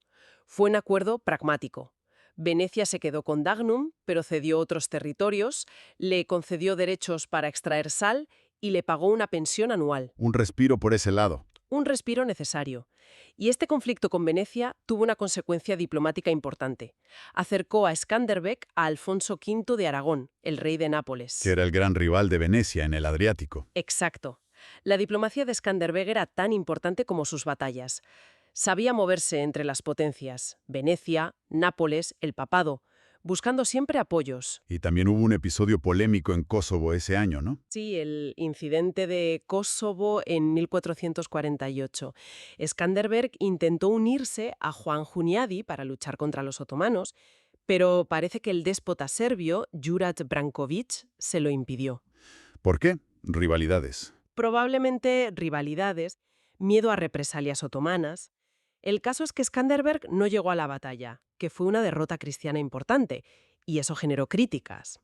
Fue un acuerdo pragmático. Venecia se quedó con Dagnum, pero cedió otros territorios, le concedió derechos para extraer sal y le pagó una pensión anual. Un respiro por ese lado. Un respiro necesario. Y este conflicto con Venecia tuvo una consecuencia diplomática importante. Acercó a Skanderbeg a Alfonso V de Aragón, el rey de Nápoles. Que era el gran rival de Venecia en el Adriático. Exacto. La diplomacia de Skanderbeg era tan importante como sus batallas. Sabía moverse entre las potencias, Venecia, Nápoles, el papado, buscando siempre apoyos. Y también hubo un episodio polémico en Kosovo ese año, ¿no? Sí, el incidente de Kosovo en 1448. Skanderbeg intentó unirse a Juan Hunyadi para luchar contra los otomanos, pero parece que el déspota serbio, Juraj Branković, se lo impidió. ¿Por qué? Rivalidades. Probablemente rivalidades, miedo a represalias otomanas. El caso es que Skanderbeg no llegó a la batalla, que fue una derrota cristiana importante, y eso generó críticas.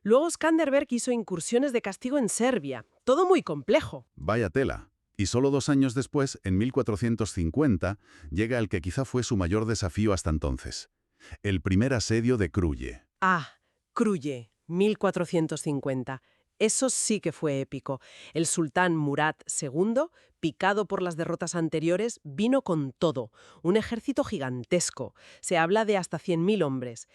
Luego Skanderbeg hizo incursiones de castigo en Serbia, todo muy complejo. Vaya tela. Y solo 2 años después, en 1450, llega el que quizá fue su mayor desafío hasta entonces. El primer asedio de Kruye. Kruye, 1450. Eso sí que fue épico. El sultán Murad II, picado por las derrotas anteriores, vino con todo. Un ejército gigantesco. Se habla de hasta 100.000 hombres.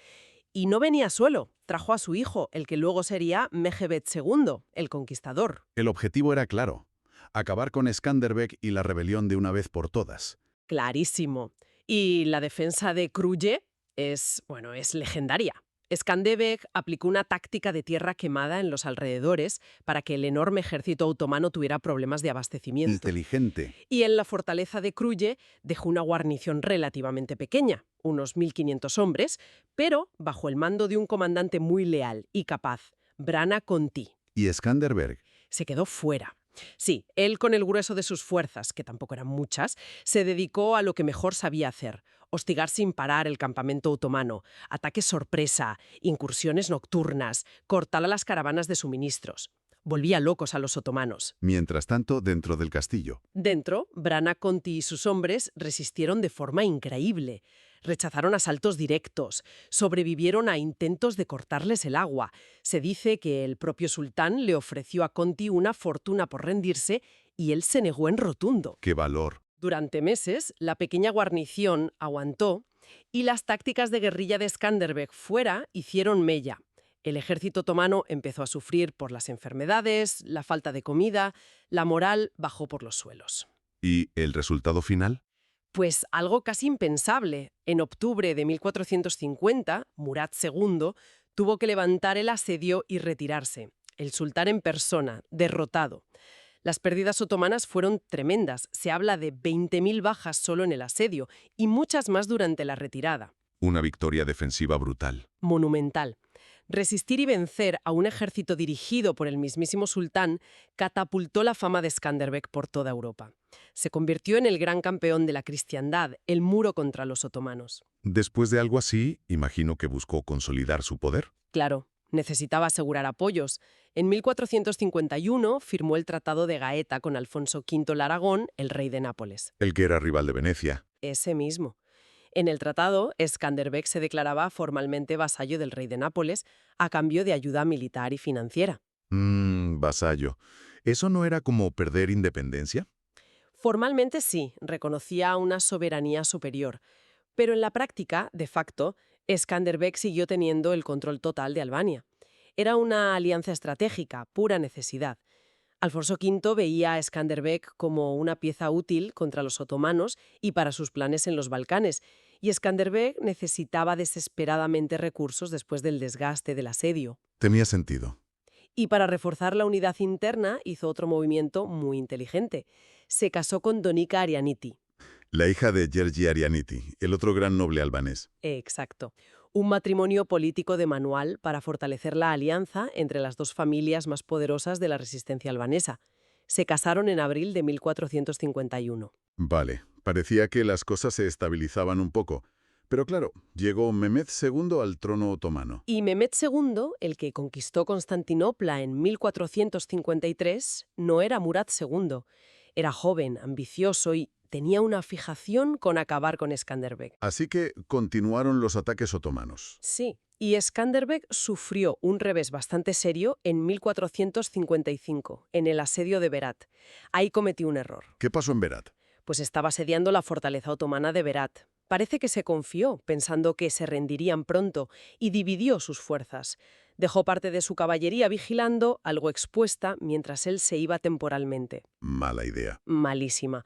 Y no venía solo. Trajo a su hijo, el que luego sería Mehmed II, el conquistador. El objetivo era claro. Acabar con Skanderbeg y la rebelión de una vez por todas. Clarísimo. Y la defensa de Kruye es legendaria. Skanderbeg aplicó una táctica de tierra quemada en los alrededores para que el enorme ejército otomano tuviera problemas de abastecimiento. Inteligente. Y en la fortaleza de Kruye dejó una guarnición relativamente pequeña, unos 1.500 hombres, pero bajo el mando de un comandante muy leal y capaz, Brana Conti. ¿Y Skanderbeg? Se quedó fuera. Sí, él con el grueso de sus fuerzas, que tampoco eran muchas, se dedicó a lo que mejor sabía hacer, hostigar sin parar el campamento otomano, ataques sorpresa, incursiones nocturnas, cortar a las caravanas de suministros. Volvía locos a los otomanos. Mientras tanto, dentro del castillo. Dentro, Brana Conti y sus hombres resistieron de forma increíble. Rechazaron asaltos directos, sobrevivieron a intentos de cortarles el agua. Se dice que el propio sultán le ofreció a Conti una fortuna por rendirse y él se negó en rotundo. ¡Qué valor! Durante meses, la pequeña guarnición aguantó y las tácticas de guerrilla de Skanderbeg fuera hicieron mella. El ejército otomano empezó a sufrir por las enfermedades, la falta de comida, la moral bajó por los suelos. ¿Y el resultado final? Pues algo casi impensable. En octubre de 1450, Murat II tuvo que levantar el asedio y retirarse. El sultán en persona, derrotado. Las pérdidas otomanas fueron tremendas. Se habla de 20.000 bajas solo en el asedio y muchas más durante la retirada. Una victoria defensiva brutal. Monumental. Resistir y vencer a un ejército dirigido por el mismísimo sultán catapultó la fama de Skanderbeg por toda Europa. Se convirtió en el gran campeón de la cristiandad, el muro contra los otomanos. Después de algo así, imagino que buscó consolidar su poder. Claro, necesitaba asegurar apoyos. En 1451 firmó el Tratado de Gaeta con Alfonso V el Aragón, el rey de Nápoles. El que era rival de Venecia. Ese mismo. En el tratado, Skanderbeg se declaraba formalmente vasallo del rey de Nápoles a cambio de ayuda militar y financiera. Vasallo. ¿Eso no era como perder independencia? Formalmente sí, reconocía una soberanía superior, pero en la práctica, de facto, Skanderbeg siguió teniendo el control total de Albania. Era una alianza estratégica, pura necesidad. Alfonso V veía a Skanderbeg como una pieza útil contra los otomanos y para sus planes en los Balcanes, y Skanderbeg necesitaba desesperadamente recursos después del desgaste del asedio. Tenía sentido. Y para reforzar la unidad interna hizo otro movimiento muy inteligente. Se casó con Donika Arianiti. La hija de Georgi Arianiti, el otro gran noble albanés. Exacto. Un matrimonio político de manual para fortalecer la alianza entre las dos familias más poderosas de la resistencia albanesa. Se casaron en abril de 1451. Vale, parecía que las cosas se estabilizaban un poco. Pero claro, llegó Mehmed II al trono otomano. Y Mehmed II, el que conquistó Constantinopla en 1453, no era Murat II. Era joven, ambicioso y tenía una fijación con acabar con Skanderbeg. Así que continuaron los ataques otomanos. Sí, y Skanderbeg sufrió un revés bastante serio en 1455, en el asedio de Berat. Ahí cometió un error. ¿Qué pasó en Berat? Pues estaba asediando la fortaleza otomana de Berat. Parece que se confió, pensando que se rendirían pronto, y dividió sus fuerzas. Dejó parte de su caballería vigilando, algo expuesta, mientras él se iba temporalmente. Mala idea. Malísima.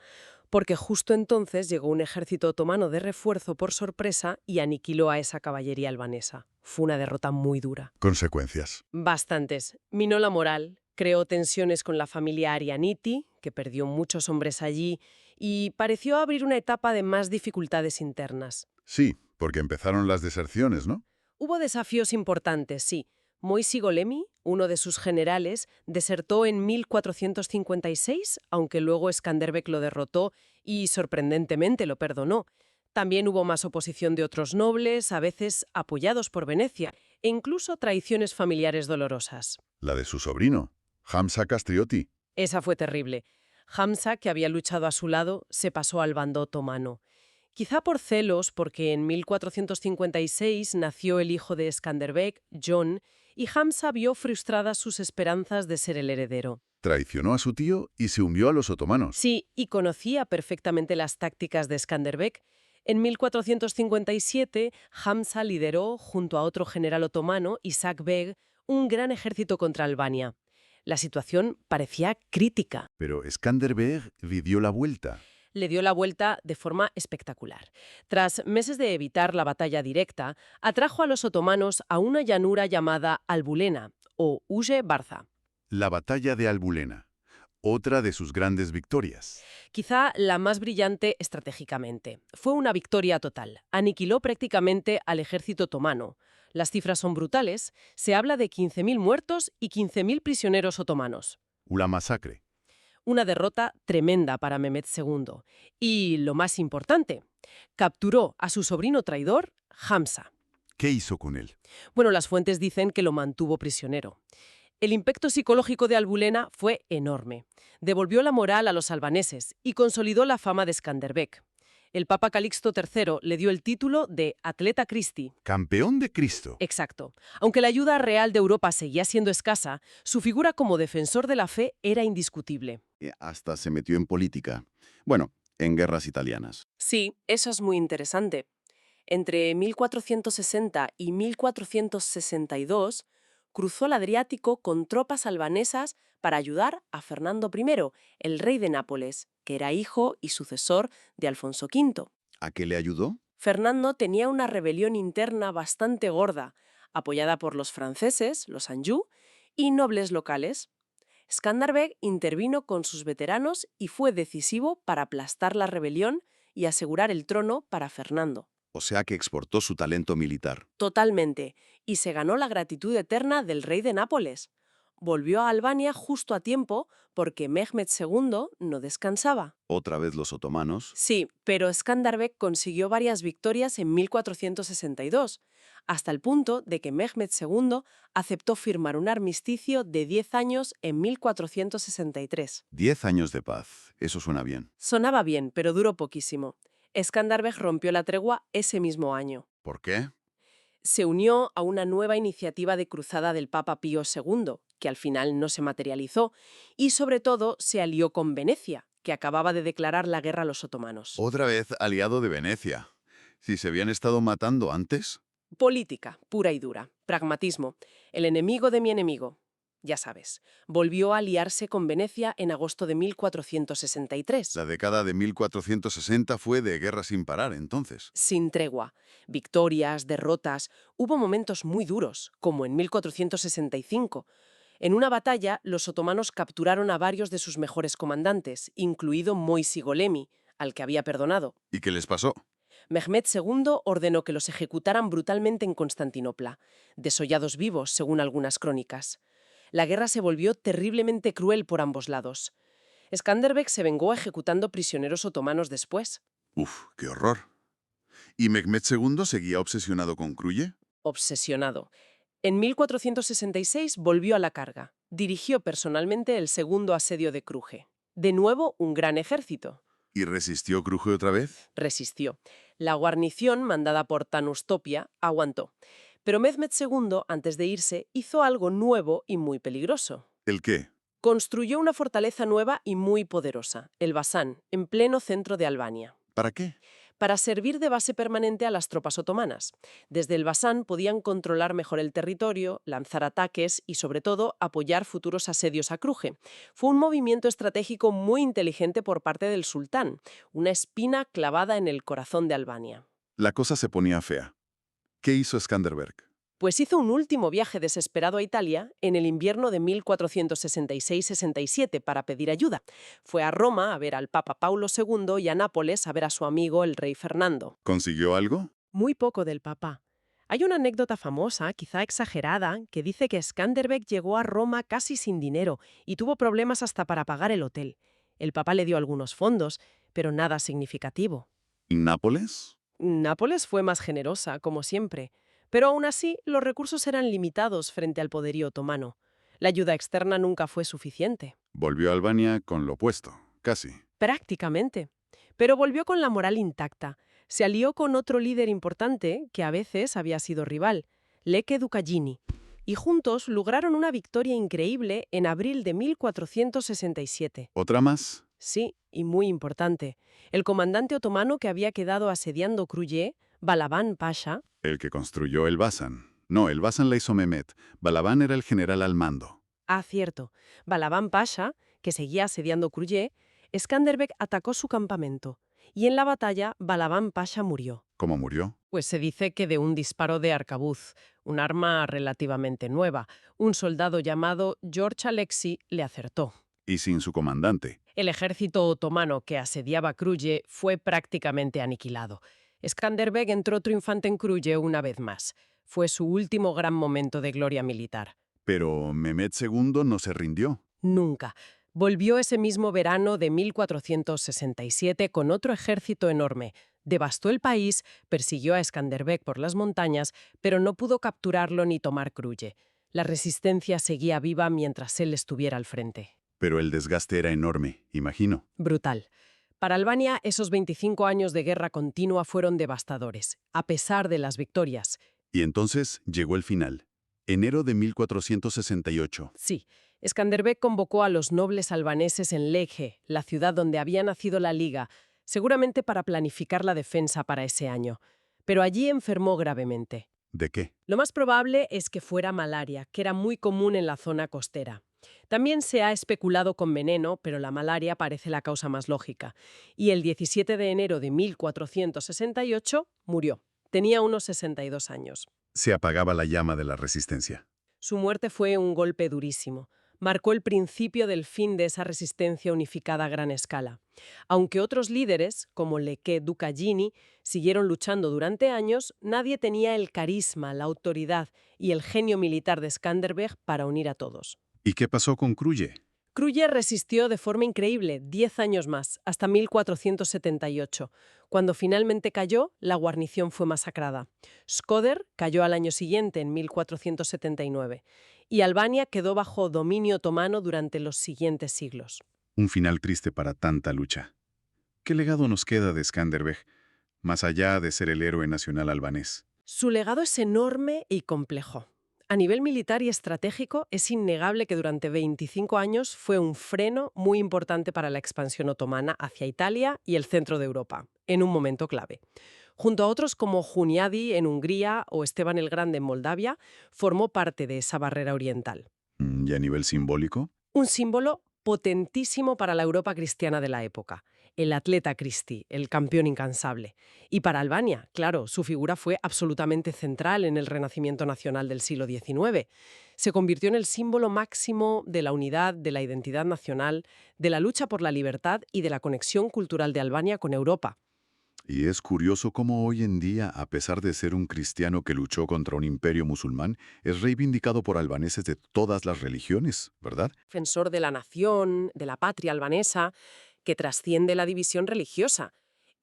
Porque justo entonces llegó un ejército otomano de refuerzo por sorpresa y aniquiló a esa caballería albanesa. Fue una derrota muy dura. Consecuencias. Bastantes. Minó la moral, creó tensiones con la familia Arianiti, que perdió muchos hombres allí, y pareció abrir una etapa de más dificultades internas. Sí, porque empezaron las deserciones, ¿no? Hubo desafíos importantes, sí. Moisi Golemi, uno de sus generales, desertó en 1456, aunque luego Skanderbeg lo derrotó y, sorprendentemente, lo perdonó. También hubo más oposición de otros nobles, a veces apoyados por Venecia, e incluso traiciones familiares dolorosas. La de su sobrino, Hamza Castrioti. Esa fue terrible. Hamza, que había luchado a su lado, se pasó al bando otomano. Quizá por celos, porque en 1456 nació el hijo de Skanderbeg, John, y Hamza vio frustradas sus esperanzas de ser el heredero. Traicionó a su tío y se unió a los otomanos. Sí, y conocía perfectamente las tácticas de Skanderbeg. En 1457, Hamza lideró, junto a otro general otomano, Isaac Beg, un gran ejército contra Albania. La situación parecía crítica. Pero Skanderbeg dio la vuelta. Le dio la vuelta de forma espectacular. Tras meses de evitar la batalla directa, atrajo a los otomanos a una llanura llamada Albulena, o Uge Barza. La batalla de Albulena, otra de sus grandes victorias. Quizá la más brillante estratégicamente. Fue una victoria total. Aniquiló prácticamente al ejército otomano. Las cifras son brutales. Se habla de 15.000 muertos y 15.000 prisioneros otomanos. Una masacre. Una derrota tremenda para Mehmed II. Y lo más importante, capturó a su sobrino traidor, Hamza. ¿Qué hizo con él? Bueno, las fuentes dicen que lo mantuvo prisionero. El impacto psicológico de Albulena fue enorme. Devolvió la moral a los albaneses y consolidó la fama de Skanderbeg. El Papa Calixto III le dio el título de Atleta Christi. Campeón de Cristo. Exacto. Aunque la ayuda real de Europa seguía siendo escasa, su figura como defensor de la fe era indiscutible. Hasta se metió en política. Bueno, en guerras italianas. Sí, eso es muy interesante. Entre 1460 y 1462, cruzó el Adriático con tropas albanesas para ayudar a Fernando I, el rey de Nápoles, que era hijo y sucesor de Alfonso V. ¿A qué le ayudó? Fernando tenía una rebelión interna bastante gorda, apoyada por los franceses, los Anjou, y nobles locales. Skanderbeg intervino con sus veteranos y fue decisivo para aplastar la rebelión y asegurar el trono para Fernando. O sea que exportó su talento militar. Totalmente, y se ganó la gratitud eterna del rey de Nápoles. Volvió a Albania justo a tiempo porque Mehmed II no descansaba. Otra vez los otomanos. Sí, pero Skanderbeg consiguió varias victorias en 1462, hasta el punto de que Mehmed II aceptó firmar un armisticio de 10 años en 1463. 10 años de paz. Eso suena bien. Sonaba bien, pero duró poquísimo. Skanderbeg rompió la tregua ese mismo año. ¿Por qué? Se unió a una nueva iniciativa de cruzada del Papa Pío II, que al final no se materializó, y sobre todo se alió con Venecia, que acababa de declarar la guerra a los otomanos. Otra vez aliado de Venecia. Si se habían estado matando antes. Política, pura y dura. Pragmatismo. El enemigo de mi enemigo. Ya sabes, volvió a aliarse con Venecia en agosto de 1463. La década de 1460 fue de guerra sin parar, entonces. Sin tregua. Victorias, derrotas. Hubo momentos muy duros, como en 1465. En una batalla, los otomanos capturaron a varios de sus mejores comandantes, incluido Moissi Golemi, al que había perdonado. ¿Y qué les pasó? Mehmed II ordenó que los ejecutaran brutalmente en Constantinopla, desollados vivos, según algunas crónicas. La guerra se volvió terriblemente cruel por ambos lados. Skanderbeg se vengó ejecutando prisioneros otomanos después. Uf, qué horror. ¿Y Mehmed II seguía obsesionado con Kruye? Obsesionado. En 1466 volvió a la carga. Dirigió personalmente el segundo asedio de Cruje. De nuevo, un gran ejército. ¿Y resistió Kruge otra vez? Resistió. La guarnición, mandada por Tanustopia, aguantó. Pero Mehmed II, antes de irse, hizo algo nuevo y muy peligroso. ¿El qué? Construyó una fortaleza nueva y muy poderosa, el Basán, en pleno centro de Albania. ¿Para qué? Para servir de base permanente a las tropas otomanas. Desde el Basán podían controlar mejor el territorio, lanzar ataques y, sobre todo, apoyar futuros asedios a Cruje. Fue un movimiento estratégico muy inteligente por parte del sultán, una espina clavada en el corazón de Albania. La cosa se ponía fea. ¿Qué hizo Skanderbeg? Pues hizo un último viaje desesperado a Italia en el invierno de 1466-67 para pedir ayuda. Fue a Roma a ver al Papa Paulo II y a Nápoles a ver a su amigo el rey Fernando. ¿Consiguió algo? Muy poco del Papa. Hay una anécdota famosa, quizá exagerada, que dice que Skanderbeg llegó a Roma casi sin dinero y tuvo problemas hasta para pagar el hotel. El Papa le dio algunos fondos, pero nada significativo. ¿Y Nápoles? Nápoles fue más generosa, como siempre. Pero aún así, los recursos eran limitados frente al poderío otomano. La ayuda externa nunca fue suficiente. Volvió a Albania con lo opuesto, casi. Prácticamente. Pero volvió con la moral intacta. Se alió con otro líder importante, que a veces había sido rival, Leke Dukagini. Y juntos lograron una victoria increíble en abril de 1467. ¿Otra más? Sí, y muy importante. El comandante otomano que había quedado asediando Cruje, Balaban Pasha. El que construyó el Basan. No, el Basan la hizo Mehmed. Balaban era el general al mando. Ah, cierto. Balaban Pasha, que seguía asediando Cruje, Skanderbeg atacó su campamento. Y en la batalla, Balaban Pasha murió. ¿Cómo murió? Pues se dice que de un disparo de arcabuz, un arma relativamente nueva. Un soldado llamado George Alexi le acertó. Y sin su comandante. El ejército otomano que asediaba Cruje fue prácticamente aniquilado. Skanderbeg entró triunfante en Cruje una vez más. Fue su último gran momento de gloria militar. Pero Mehmed II no se rindió. Nunca. Volvió ese mismo verano de 1467 con otro ejército enorme. Devastó el país, persiguió a Skanderbeg por las montañas, pero no pudo capturarlo ni tomar Cruje. La resistencia seguía viva mientras él estuviera al frente. Pero el desgaste era enorme, imagino. Brutal. Para Albania, esos 25 años de guerra continua fueron devastadores, a pesar de las victorias. Y entonces llegó el final. Enero de 1468. Sí, Skanderbeg convocó a los nobles albaneses en Lecce, la ciudad donde había nacido la Liga, seguramente para planificar la defensa para ese año. Pero allí enfermó gravemente. ¿De qué? Lo más probable es que fuera malaria, que era muy común en la zona costera. También se ha especulado con veneno, pero la malaria parece la causa más lógica. Y el 17 de enero de 1468 murió. Tenía unos 62 años. Se apagaba la llama de la resistencia. Su muerte fue un golpe durísimo. Marcó el principio del fin de esa resistencia unificada a gran escala. Aunque otros líderes, como Leke Dukagjini, siguieron luchando durante años, nadie tenía el carisma, la autoridad y el genio militar de Skanderbeg para unir a todos. ¿Y qué pasó con Kruye? Kruye resistió de forma increíble 10 años más, hasta 1478. Cuando finalmente cayó, la guarnición fue masacrada. Škoder cayó al año siguiente, en 1479, y Albania quedó bajo dominio otomano durante los siguientes siglos. Un final triste para tanta lucha. ¿Qué legado nos queda de Skanderbeg, más allá de ser el héroe nacional albanés? Su legado es enorme y complejo. A nivel militar y estratégico, es innegable que durante 25 años fue un freno muy importante para la expansión otomana hacia Italia y el centro de Europa, en un momento clave. Junto a otros como Hunyadi en Hungría o Esteban el Grande en Moldavia, formó parte de esa barrera oriental. ¿Y a nivel simbólico? Un símbolo potentísimo para la Europa cristiana de la época. El atleta Christi, el campeón incansable. Y para Albania, claro, su figura fue absolutamente central en el renacimiento nacional del siglo XIX. Se convirtió en el símbolo máximo de la unidad, de la identidad nacional, de la lucha por la libertad y de la conexión cultural de Albania con Europa. Y es curioso cómo hoy en día, a pesar de ser un cristiano que luchó contra un imperio musulmán, es reivindicado por albaneses de todas las religiones, ¿verdad? Defensor de la nación, de la patria albanesa, que trasciende la división religiosa.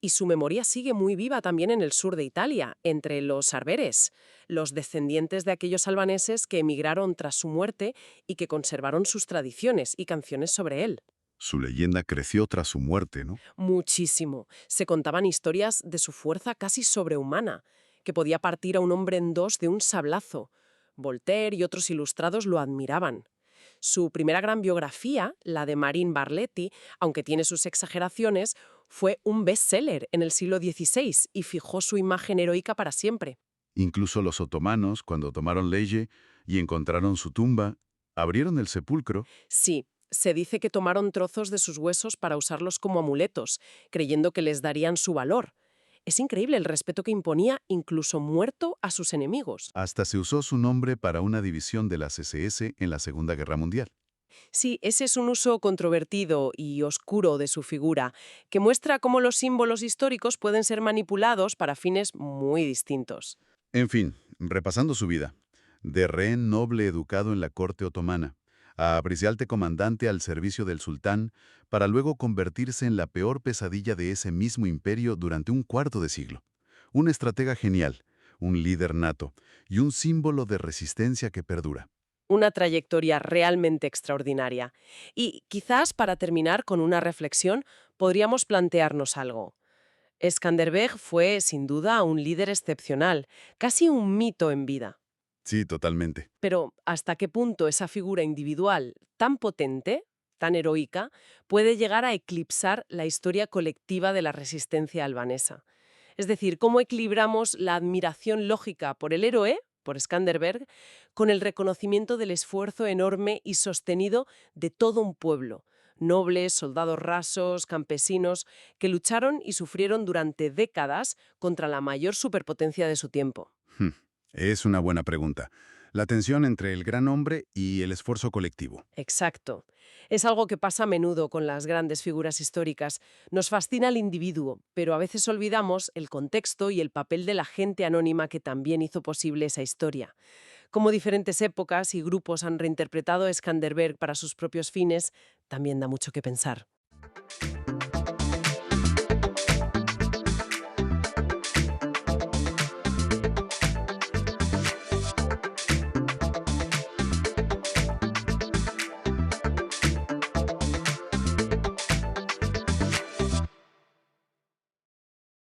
Y su memoria sigue muy viva también en el sur de Italia, entre los arberes, los descendientes de aquellos albaneses que emigraron tras su muerte y que conservaron sus tradiciones y canciones sobre él. Su leyenda creció tras su muerte, ¿no? Muchísimo. Se contaban historias de su fuerza casi sobrehumana, que podía partir a un hombre en dos de un sablazo. Voltaire y otros ilustrados lo admiraban. Su primera gran biografía, la de Marin Barleti, aunque tiene sus exageraciones, fue un bestseller en el siglo XVI y fijó su imagen heroica para siempre. Incluso los otomanos, cuando tomaron Lecce y encontraron su tumba, abrieron el sepulcro. Sí, se dice que tomaron trozos de sus huesos para usarlos como amuletos, creyendo que les darían su valor. Es increíble el respeto que imponía, incluso muerto, a sus enemigos. Hasta se usó su nombre para una división de las SS en la Segunda Guerra Mundial. Sí, ese es un uso controvertido y oscuro de su figura, que muestra cómo los símbolos históricos pueden ser manipulados para fines muy distintos. En fin, repasando su vida. De rehén noble educado en la corte otomana, a apreciante comandante al servicio del sultán, para luego convertirse en la peor pesadilla de ese mismo imperio durante un cuarto de siglo. Un estratega genial, un líder nato y un símbolo de resistencia que perdura. Una trayectoria realmente extraordinaria. Y quizás para terminar con una reflexión, podríamos plantearnos algo. Skanderbeg fue, sin duda, un líder excepcional, casi un mito en vida. Sí, totalmente. Pero, ¿hasta qué punto esa figura individual tan potente, tan heroica, puede llegar a eclipsar la historia colectiva de la resistencia albanesa? Es decir, ¿cómo equilibramos la admiración lógica por el héroe, por Skanderbeg, con el reconocimiento del esfuerzo enorme y sostenido de todo un pueblo? Nobles, soldados rasos, campesinos, que lucharon y sufrieron durante décadas contra la mayor superpotencia de su tiempo. Es una buena pregunta. La tensión entre el gran hombre y el esfuerzo colectivo. Exacto. Es algo que pasa a menudo con las grandes figuras históricas. Nos fascina el individuo, pero a veces olvidamos el contexto y el papel de la gente anónima que también hizo posible esa historia. Cómo diferentes épocas y grupos han reinterpretado a Skanderbeg para sus propios fines, también da mucho que pensar.